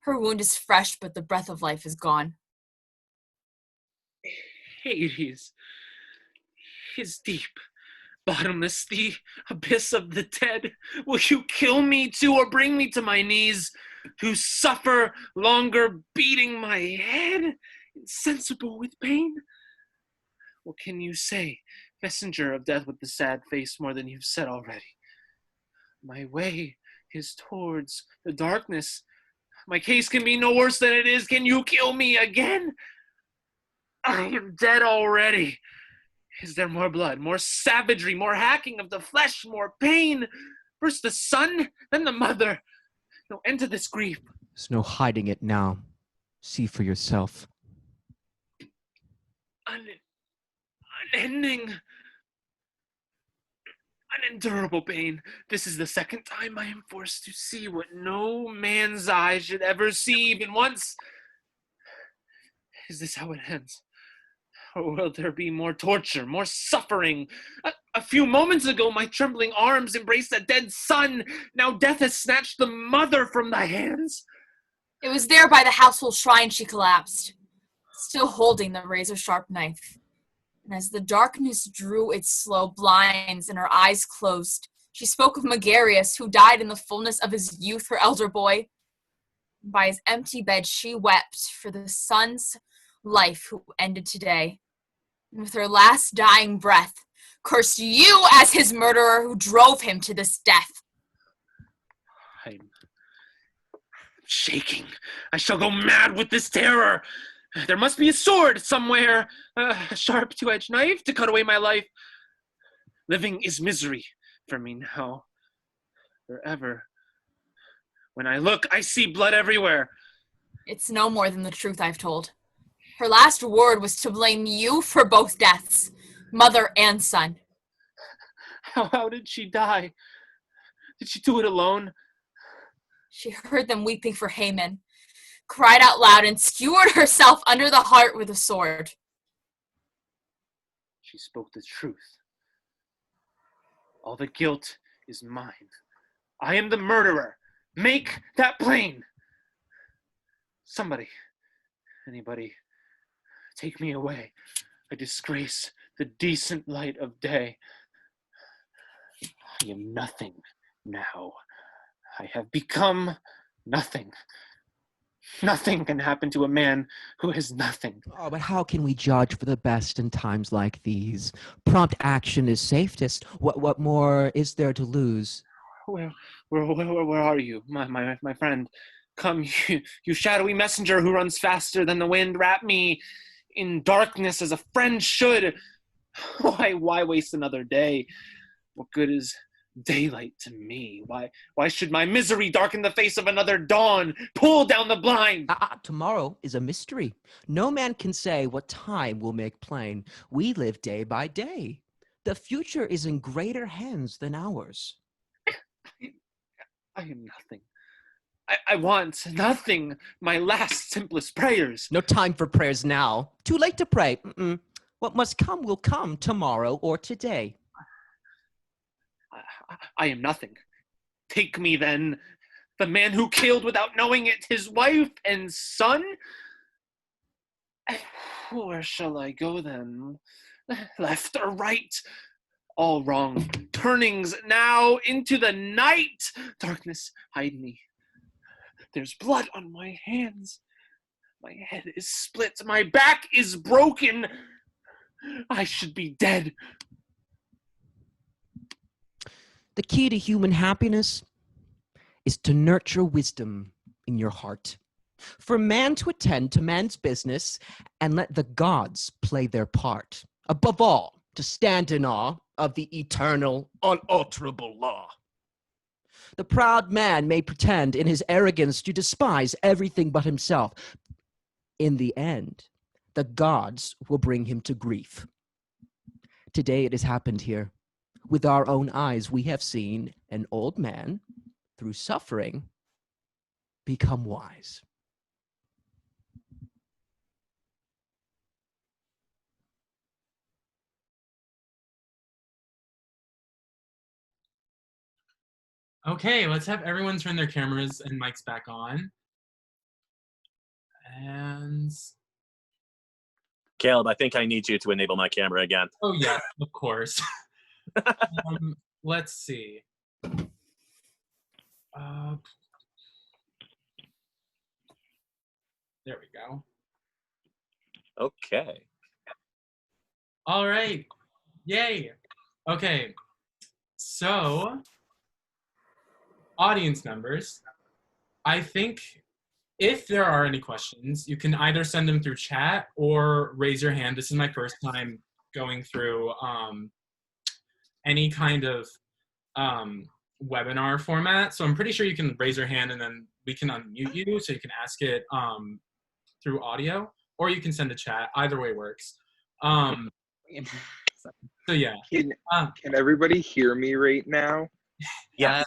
Her wound is fresh, but the breath of life is gone. Hades is deep, bottomless, the abyss of the dead. Will you kill me too, or bring me to my knees, to suffer longer, beating my head, insensible with pain? What can you say, messenger of death with the sad face, more than you've said already? My way is towards the darkness. My case can be no worse than it is. Can you kill me again? I am dead already. Is there more blood, more savagery, more hacking of the flesh, more pain? First the son, then the mother. No end to this grief. There's no hiding it now. See for yourself. Unending, unendurable pain. This is the second time I am forced to see what no man's eye should ever see, even once. Is this how it ends? Or will there be more torture, more suffering? A few moments ago, my trembling arms embraced a dead son. Now death has snatched the mother from thy hands. It was there by the household shrine she collapsed, still holding the razor-sharp knife. And as the darkness drew its slow blinds and her eyes closed, she spoke of Megareus, who died in the fullness of his youth, her elder boy. By his empty bed she wept for the son's life who ended today. And with her last dying breath, cursed you as his murderer who drove him to this death. I'm shaking. I shall go mad with this terror. There must be a sword somewhere, a sharp two-edged knife to cut away my life. Living is misery for me now, forever. When I look, I see blood everywhere. It's no more than the truth I've told. Her last word was to blame you for both deaths, mother and son. How did she die? Did she do it alone? She heard them weeping for Haemon, cried out loud, and skewered herself under the heart with a sword. She spoke the truth. All the guilt is mine. I am the murderer. Make that plain. Somebody, anybody, take me away. I disgrace the decent light of day. I am nothing now. I have become nothing. Nothing can happen to a man who is nothing. Oh, but how can we judge for the best in times like these? Prompt action is safest. What more is there to lose? Where are you, my friend? Come, you shadowy messenger who runs faster than the wind. Wrap me in darkness as a friend should. Why waste another day? What good is daylight to me? Why should my misery darken the face of another dawn? Pull down the blind. Tomorrow is a mystery. No man can say what time will make plain. We live day by day. The future is in greater hands than ours. I am nothing. I want nothing. My last simplest prayers. No time for prayers now. Too late to pray. What must come will come tomorrow or today. I am nothing. Take me then, the man who killed without knowing it his wife and son? Where shall I go then? Left or right? All wrong. Turnings now into the night. Darkness, hide me. There's blood on my hands. My head is split. My back is broken. I should be dead. The key to human happiness is to nurture wisdom in your heart. For man to attend to man's business and let the gods play their part. Above all, to stand in awe of the eternal, unalterable law. The proud man may pretend in his arrogance to despise everything but himself. In the end, the gods will bring him to grief. Today it has happened here. With our own eyes, we have seen an old man, through suffering, become wise. Okay, let's have everyone turn their cameras and mics back on. And Caleb, I think I need you to enable my camera again. oh yeah, of course. Let's see. There we go. Okay. All right. Yay. Okay. So, audience members, I think if there are any questions, you can either send them through chat or raise your hand. This is my first time going through any kind of webinar format. So I'm pretty sure you can raise your hand and then we can unmute you so you can ask it through audio, or you can send a chat. Either way works. So yeah. Can everybody hear me right now? Yes.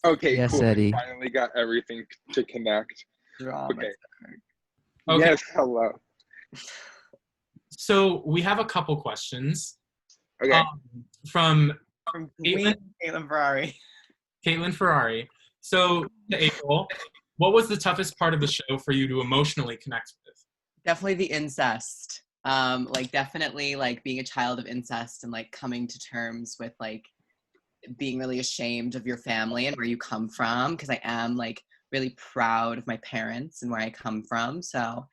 Okay, Yes, cool. Eddie. I finally got everything to connect. Okay. Okay. Yes, hello. So we have a couple questions. Okay. From Caitlin Ferrari. Caitlin Ferrari. So, April, what was the toughest part of the show for you to emotionally connect with? Definitely the incest. Definitely being a child of incest and coming to terms with being really ashamed of your family and where you come from, because I am really proud of my parents and where I come from. So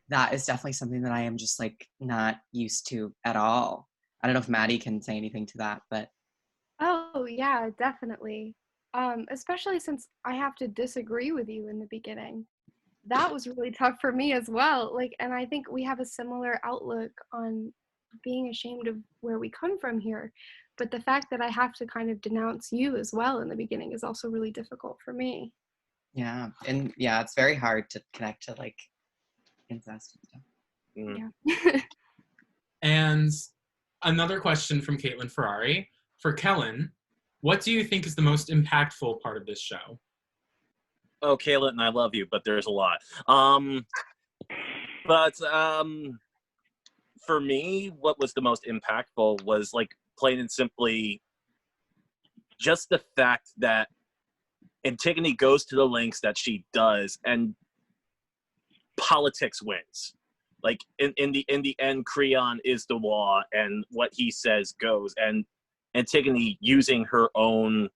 that is definitely something that I am just not used to at all. I don't know if Maddy can say anything to that, but Oh, yeah, definitely. Especially since I have to disagree with you in the beginning. That was really tough for me as well. And I think we have a similar outlook on being ashamed of where we come from here. But the fact that I have to kind of denounce you as well in the beginning is also really difficult for me. yeah. And yeah, it's very hard to connect to incest and stuff. Yeah. And another question from Caitlin Ferrari. For Kellen, what do you think is the most impactful part of this show? Oh, Caitlin, I love you, but there's a lot. For me, what was the most impactful was plain and simply just the fact that Antigone goes to the lengths that she does and politics wins. In the end, Creon is the law and what he says goes, and Antigone using her own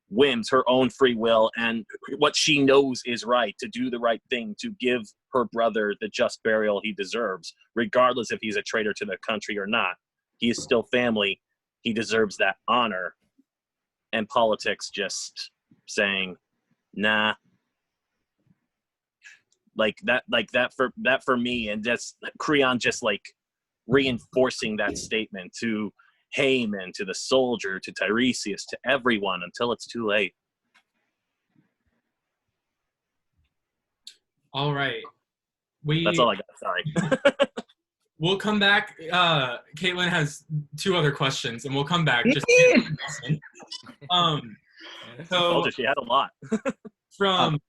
whims, her own free will, and what she knows is right, to do the right thing, to give her brother the just burial he deserves, regardless if he's a traitor to the country or not. He is still family. He deserves that honor. And politics just saying, nah. That for me, and just Creon just reinforcing that statement to Haemon, to the soldier, to Teiresias, to everyone until it's too late. All right. That's all I got. Sorry. We'll come back. Caitlin has two other questions, and we'll come back. Just Told her she had a lot. From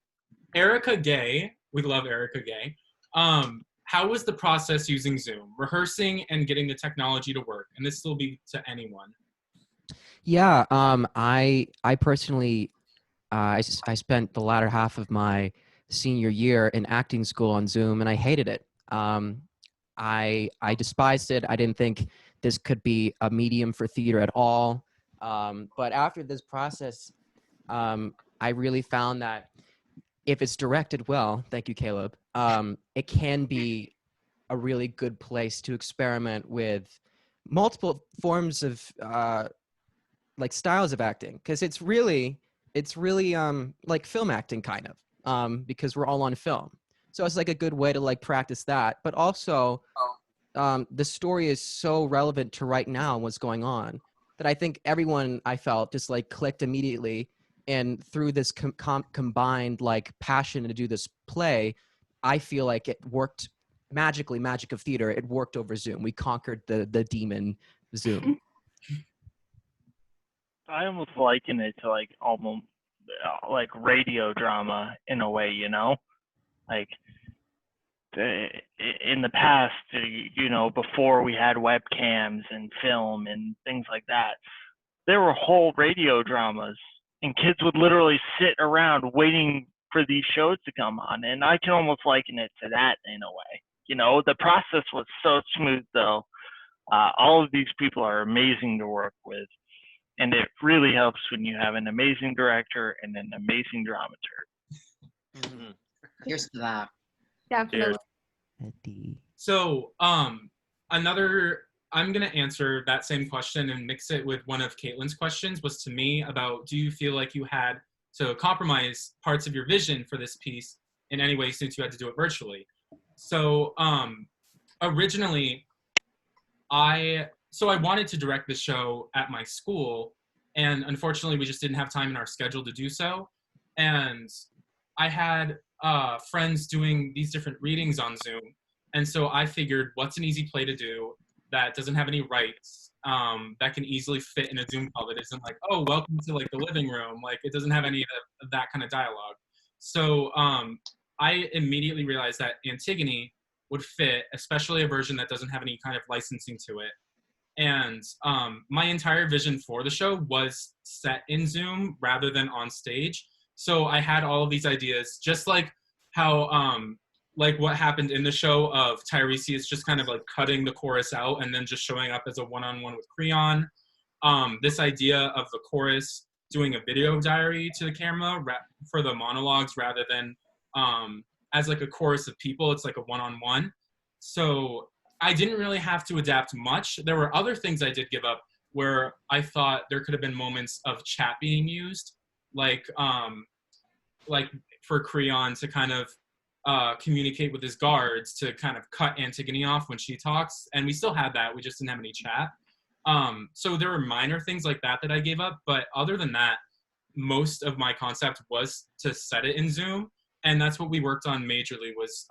Erica Gay, we love Erica Gay. How was the process using Zoom, rehearsing and getting the technology to work? And this will be to anyone. Yeah, I personally, I spent the latter half of my senior year in acting school on Zoom, and I hated it. I despised it. I didn't think this could be a medium for theater at all. But after this process, I really found that if it's directed well, thank you, Caleb, it can be a really good place to experiment with multiple forms of styles of acting, because it's really like film acting kind of, because we're all on film. So it's a good way to practice that. But also, the story is so relevant to right now and what's going on that I think everyone, I felt, just clicked immediately. and through this combined like passion to do this play, I feel like it worked magically. Magic of theater. It worked over Zoom. We conquered the demon Zoom. I almost liken it to like almost like radio drama in a way, you know, like in the past, you know, before we had webcams and film and things like that, there were whole radio dramas, and kids would literally sit around waiting for these shows to come on. And I can almost liken it to that in a way. You know, the process was so smooth, though. All of these people are amazing to work with. And it really helps when you have an amazing director and an amazing dramaturg. Mm-hmm. Here's to that. Definitely. So, I'm gonna answer that same question and mix it with one of Caitlin's questions, was to me about, do you feel like you had to compromise parts of your vision for this piece in any way since you had to do it virtually? So, originally, I wanted to direct the show at my school, and unfortunately we just didn't have time in our schedule to do so. And I had friends doing these different readings on Zoom, and so I figured, what's an easy play to do that doesn't have any rights, that can easily fit in a Zoom call, that isn't like, oh, welcome to like the living room, like it doesn't have any of that kind of dialogue. So I immediately realized that Antigone would fit, especially a version that doesn't have any kind of licensing to it. And my entire vision for the show was set in Zoom rather than on stage. So I had all of these ideas, just like how, like what happened in the show of Teiresias just kind of like cutting the chorus out and then just showing up as a one-on-one with Creon. This idea of the chorus doing a video diary to the camera for the monologues rather than as like a chorus of people, it's like a one-on-one. So I didn't really have to adapt much. There were other things I did give up where I thought there could have been moments of chat being used, like for Creon to kind of communicate with his guards to kind of cut Antigone off when she talks. And we still had that, we just didn't have any chat. So there were minor things like that that I gave up. But other than that, most of my concept was to set it in Zoom. And that's what we worked on majorly, was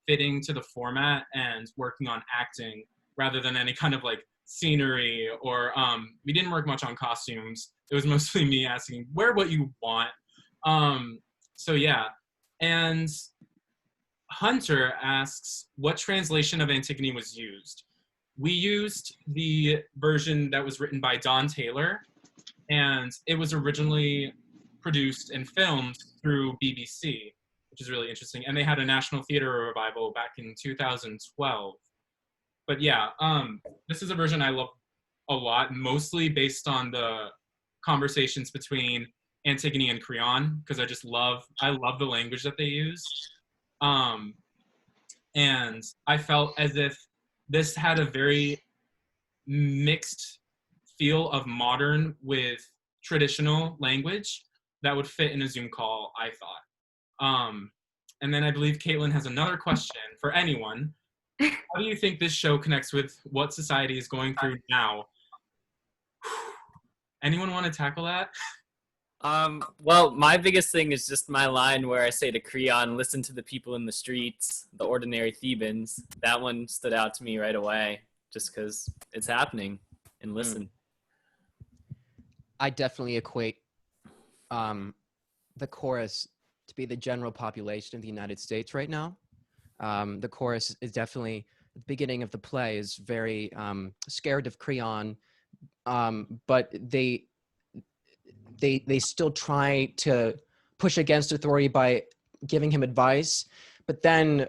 fitting to the format and working on acting rather than any kind of like scenery, or we didn't work much on costumes. It was mostly me asking, wear what you want. So yeah. And Hunter asks, what translation of Antigone was used? We used the version that was written by Don Taylor, and it was originally produced and filmed through BBC, which is really interesting. And they had a National Theatre revival back in 2012. But yeah, this is a version I love a lot, mostly based on the conversations between Antigone and Creon, because I love the language that they use. And I felt as if this had a very mixed feel of modern with traditional language that would fit in a Zoom call, I thought. And then I believe Caitlin has another question for anyone. How do you think this show connects with what society is going through now? Anyone want to tackle that? Well, my biggest thing is just my line where I say to Creon, listen to the people in the streets, the ordinary Thebans. That one stood out to me right away, just because it's happening, and listen. I definitely equate the chorus to be the general population of the United States right now. The chorus is definitely, the beginning of the play is very scared of Creon, but they still try to push against authority by giving him advice. But then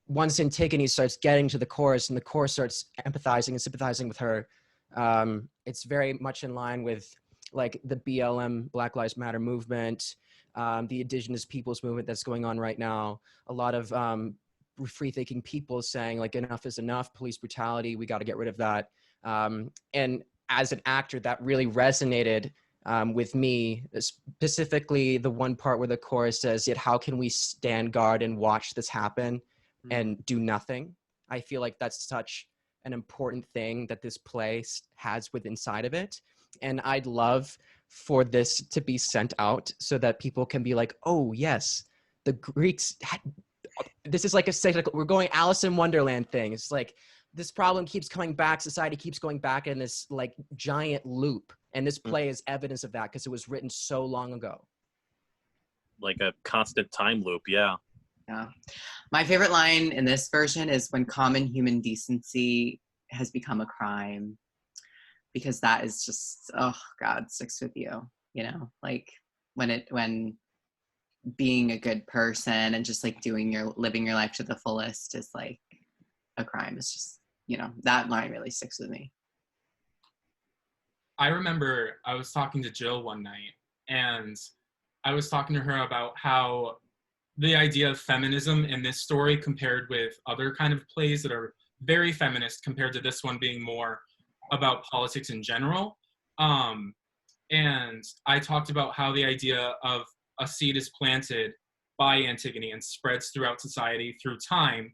once Antigone starts getting to the chorus and the chorus starts empathizing and sympathizing with her, it's very much in line with like the BLM, Black Lives Matter movement, the indigenous peoples movement that's going on right now. A lot of free-thinking people saying like, enough is enough, police brutality, we got to get rid of that. And as an actor, that really resonated with me, specifically the one part where the chorus says, yet how can we stand guard and watch this happen and do nothing? I feel like that's such an important thing that this play has with inside of it. And I'd love for this to be sent out so that people can be like, oh yes, the Greeks had, this is like we're going Alice in Wonderland thing. It's like this problem keeps coming back, society keeps going back in this like giant loop. And this play is evidence of that because it was written so long ago. Like a constant time loop, yeah. Yeah. My favorite line in this version is when common human decency has become a crime, because that is just, oh God, sticks with you, you know, like when being a good person and just like living your life to the fullest is like a crime. It's just, you know, that line really sticks with me. I remember I was talking to Jill one night, and I was talking to her about how the idea of feminism in this story compared with other kind of plays that are very feminist compared to this one being more about politics in general. And I talked about how the idea of a seed is planted by Antigone and spreads throughout society through time.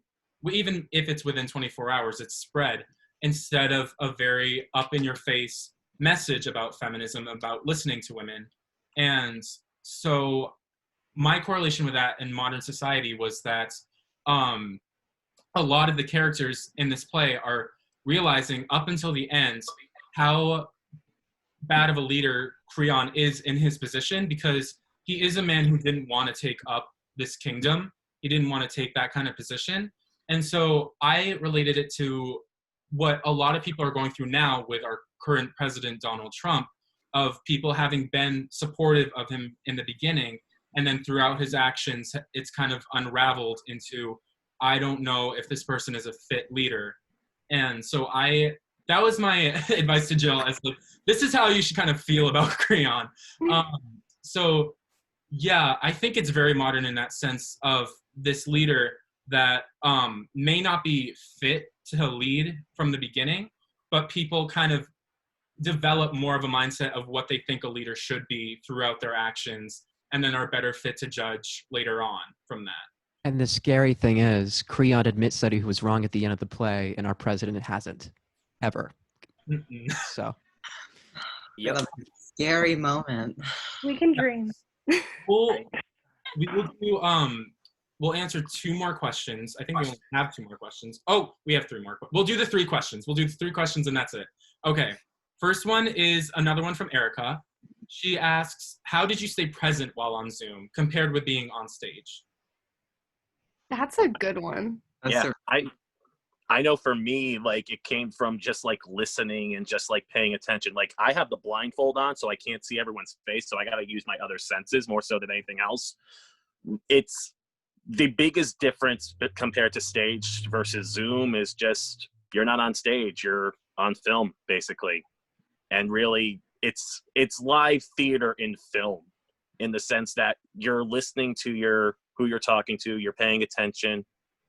Even if it's within 24 hours, it's spread instead of a very up-in-your-face message about feminism, about listening to women. And so my correlation with that in modern society was that a lot of the characters in this play are realizing up until the end how bad of a leader Creon is in his position, because he is a man who didn't want to take up this kingdom. He didn't want to take that kind of position. And so I related it to what a lot of people are going through now with our current president, Donald Trump, of people having been supportive of him in the beginning, and then throughout his actions, it's kind of unraveled into, I don't know if this person is a fit leader. And so that was my advice to Jill, as like, this is how you should kind of feel about Creon. So yeah, I think it's very modern in that sense of this leader that may not be fit to lead from the beginning, but people kind of develop more of a mindset of what they think a leader should be throughout their actions, and then are better fit to judge later on from that. And the scary thing is, Creon admits that he was wrong at the end of the play, and our president hasn't, ever. So. Yep. Scary moment. We can dream. We will do, we'll answer 2 more questions. I think we only have 2 more questions. Oh, we have 3 more. We'll do the 3 questions. We'll do 3 questions and that's it. Okay. First one is another one from Erica. She asks, how did you stay present while on Zoom compared with being on stage? That's a good one. Yeah, I know for me, like, it came from just like listening and just like paying attention. Like, I have the blindfold on, so I can't see everyone's face, so I got to use my other senses more so than anything else. It's the biggest difference compared to stage versus Zoom is just you're not on stage, you're on film basically. And really it's live theater in film, in the sense that you're listening to who you're talking to, you're paying attention,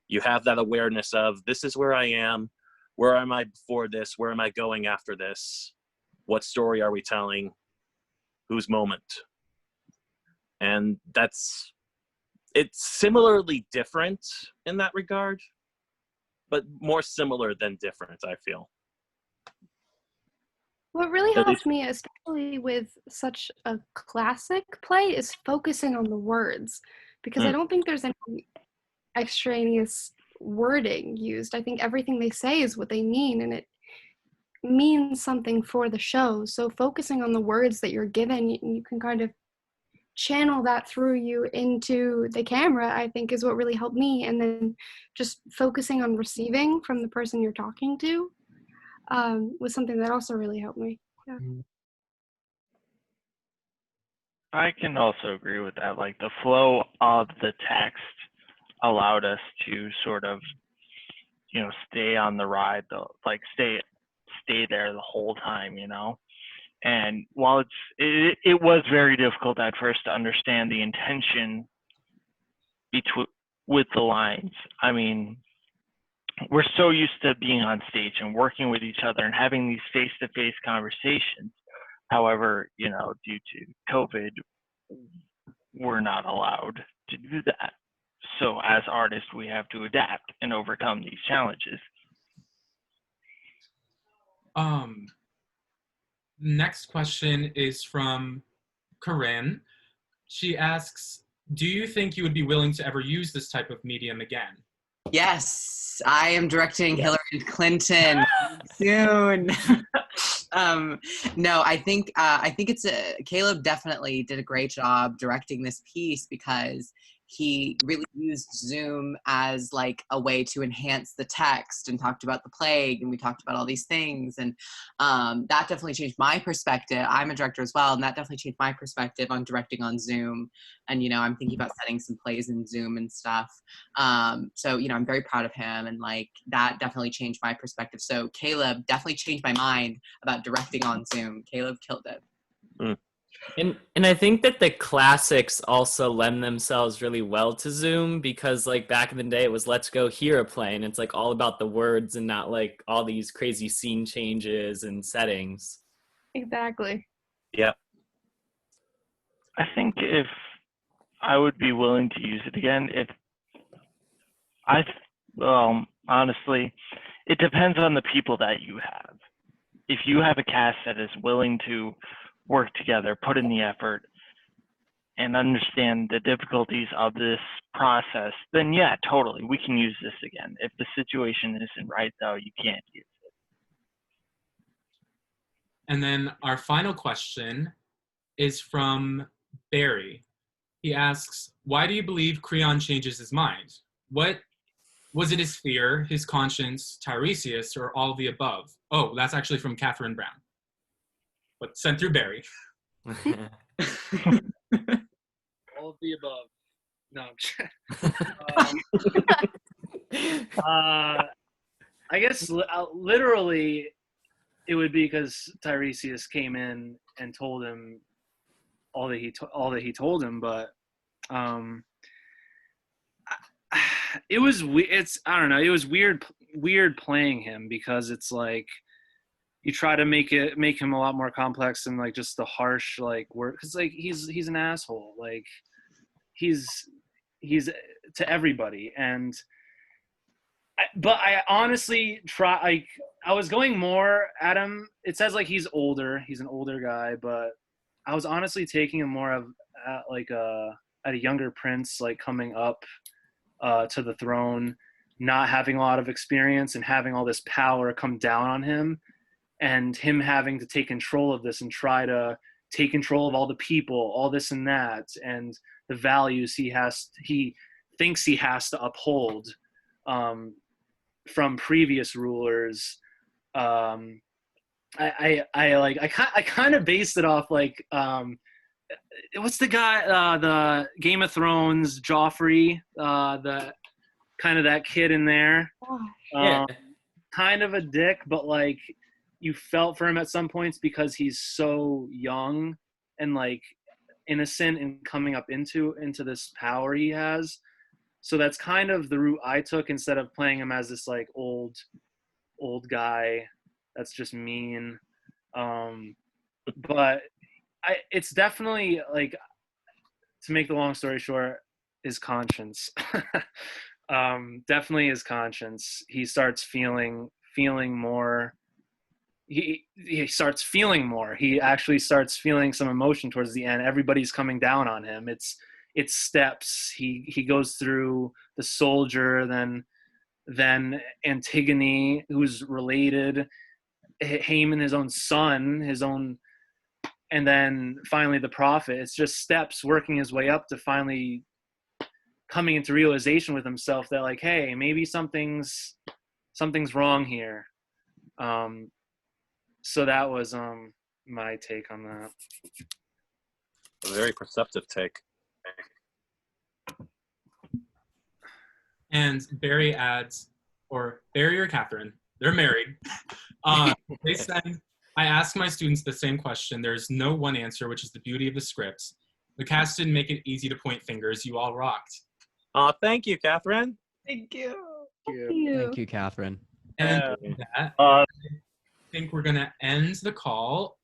you have that awareness of, this is where I am, where am I before this, where am I going after this, what story are we telling, whose moment. And it's similarly different in that regard, but more similar than different, I feel. What really helps me, especially with such a classic play, is focusing on the words, because I don't think there's any extraneous wording used. I think everything they say is what they mean, and it means something for the show. So focusing on the words that you're given, you can kind of channel that through you into the camera, I think, is what really helped me. And then just focusing on receiving from the person you're talking to was something that also really helped me. Yeah. I can also agree with that. Like, the flow of the text allowed us to sort of, you know, stay on the ride, like stay there the whole time, you know. And while it was very difficult at first to understand the intention with the lines. I mean, we're so used to being on stage and working with each other and having these face-to-face conversations. However, you know, due to COVID, we're not allowed to do that. So as artists, we have to adapt and overcome these challenges. next question is from Corinne. She asks, do you think you would be willing to ever use this type of medium again? Yes, I am directing Hillary Clinton soon. No, I think it's Caleb definitely did a great job directing this piece because he really used Zoom as like a way to enhance the text and talked about the plague and we talked about all these things and that definitely changed my perspective. I'm a director as well, and that definitely changed my perspective on directing on Zoom. And I'm thinking about setting some plays in Zoom and stuff. So I'm very proud of him, and like that definitely changed my perspective. So Caleb definitely changed my mind about directing on Zoom. Caleb killed it. Mm. And I think that the classics also lend themselves really well to Zoom because like back in the day it was Let's Go Hear a Play, and it's like all about the words and not like all these crazy scene changes and settings. Exactly. Yeah. I think if I would be willing to use it again, honestly, it depends on the people that you have. If you have a cast that is willing to work together, put in the effort, and understand the difficulties of this process, then yeah, totally, we can use this again. If the situation isn't right, though, you can't use it. And then our final question is from Barry. He asks, why do you believe Creon changes his mind? What was it, his fear, his conscience, Teiresias, or all of the above? Oh, that's actually from Catherine Brown, but sent through Barry. All of the above. No, I'm I guess literally it would be because Teiresias came in and told him all that he told him, but it was I don't know, it was weird playing him because it's like you try to make him a lot more complex than like just the harsh like word, because like he's an asshole, like he's to everybody. And but I honestly I was going more at him. It says like he's an older guy, but I was honestly taking him more of at a younger prince, like coming up to the throne, not having a lot of experience and having all this power come down on him, and him having to take control of this and try to take control of all the people, all this and that, and the values he thinks he has to uphold from previous rulers. I kind of based it off like what's the guy, the Game of Thrones Joffrey, the kind of that kid in there. Yeah. Kind of a dick, but like you felt for him at some points because he's so young and like innocent and coming up into this power he has. So that's kind of the route I took, instead of playing him as this like old guy that's just mean. But it's definitely like, to make the long story short, his conscience. Definitely his conscience. He starts feeling more. He starts feeling more. He actually starts feeling some emotion towards the end. Everybody's coming down on him. It's steps. He goes through the soldier, then Antigone, who's related, Haemon, his own son, and then finally the prophet. It's just steps, working his way up to finally coming into realization with himself that like, hey, maybe something's wrong here. So that was my take on that. A very perceptive take. And Barry adds, or Barry or Catherine, they're married. They said, I ask my students the same question. There's no one answer, which is the beauty of the script. The cast didn't make it easy to point fingers. You all rocked. Thank you, Catherine. Thank you. Thank you, Catherine. And with that, I think we're going to end the call.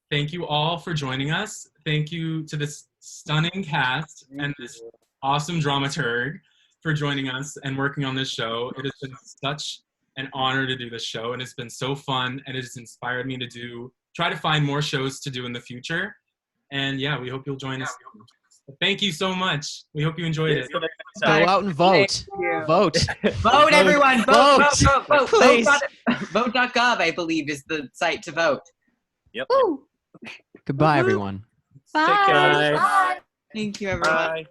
Thank you all for joining us. Thank you to this stunning cast and this awesome dramaturg for joining us and working on this show. It has been such an honor to do this show, and it's been so fun, and it has inspired me to try to find more shows to do in the future. And yeah, we hope you'll join us. Thank you so much. We hope you enjoyed it. Go out and vote. Vote. Vote, everyone. Vote. Please. Vote.gov, I believe, is the site to vote. Yep. Goodbye, everyone. Bye. Take care. Bye. Thank you, everyone. Bye.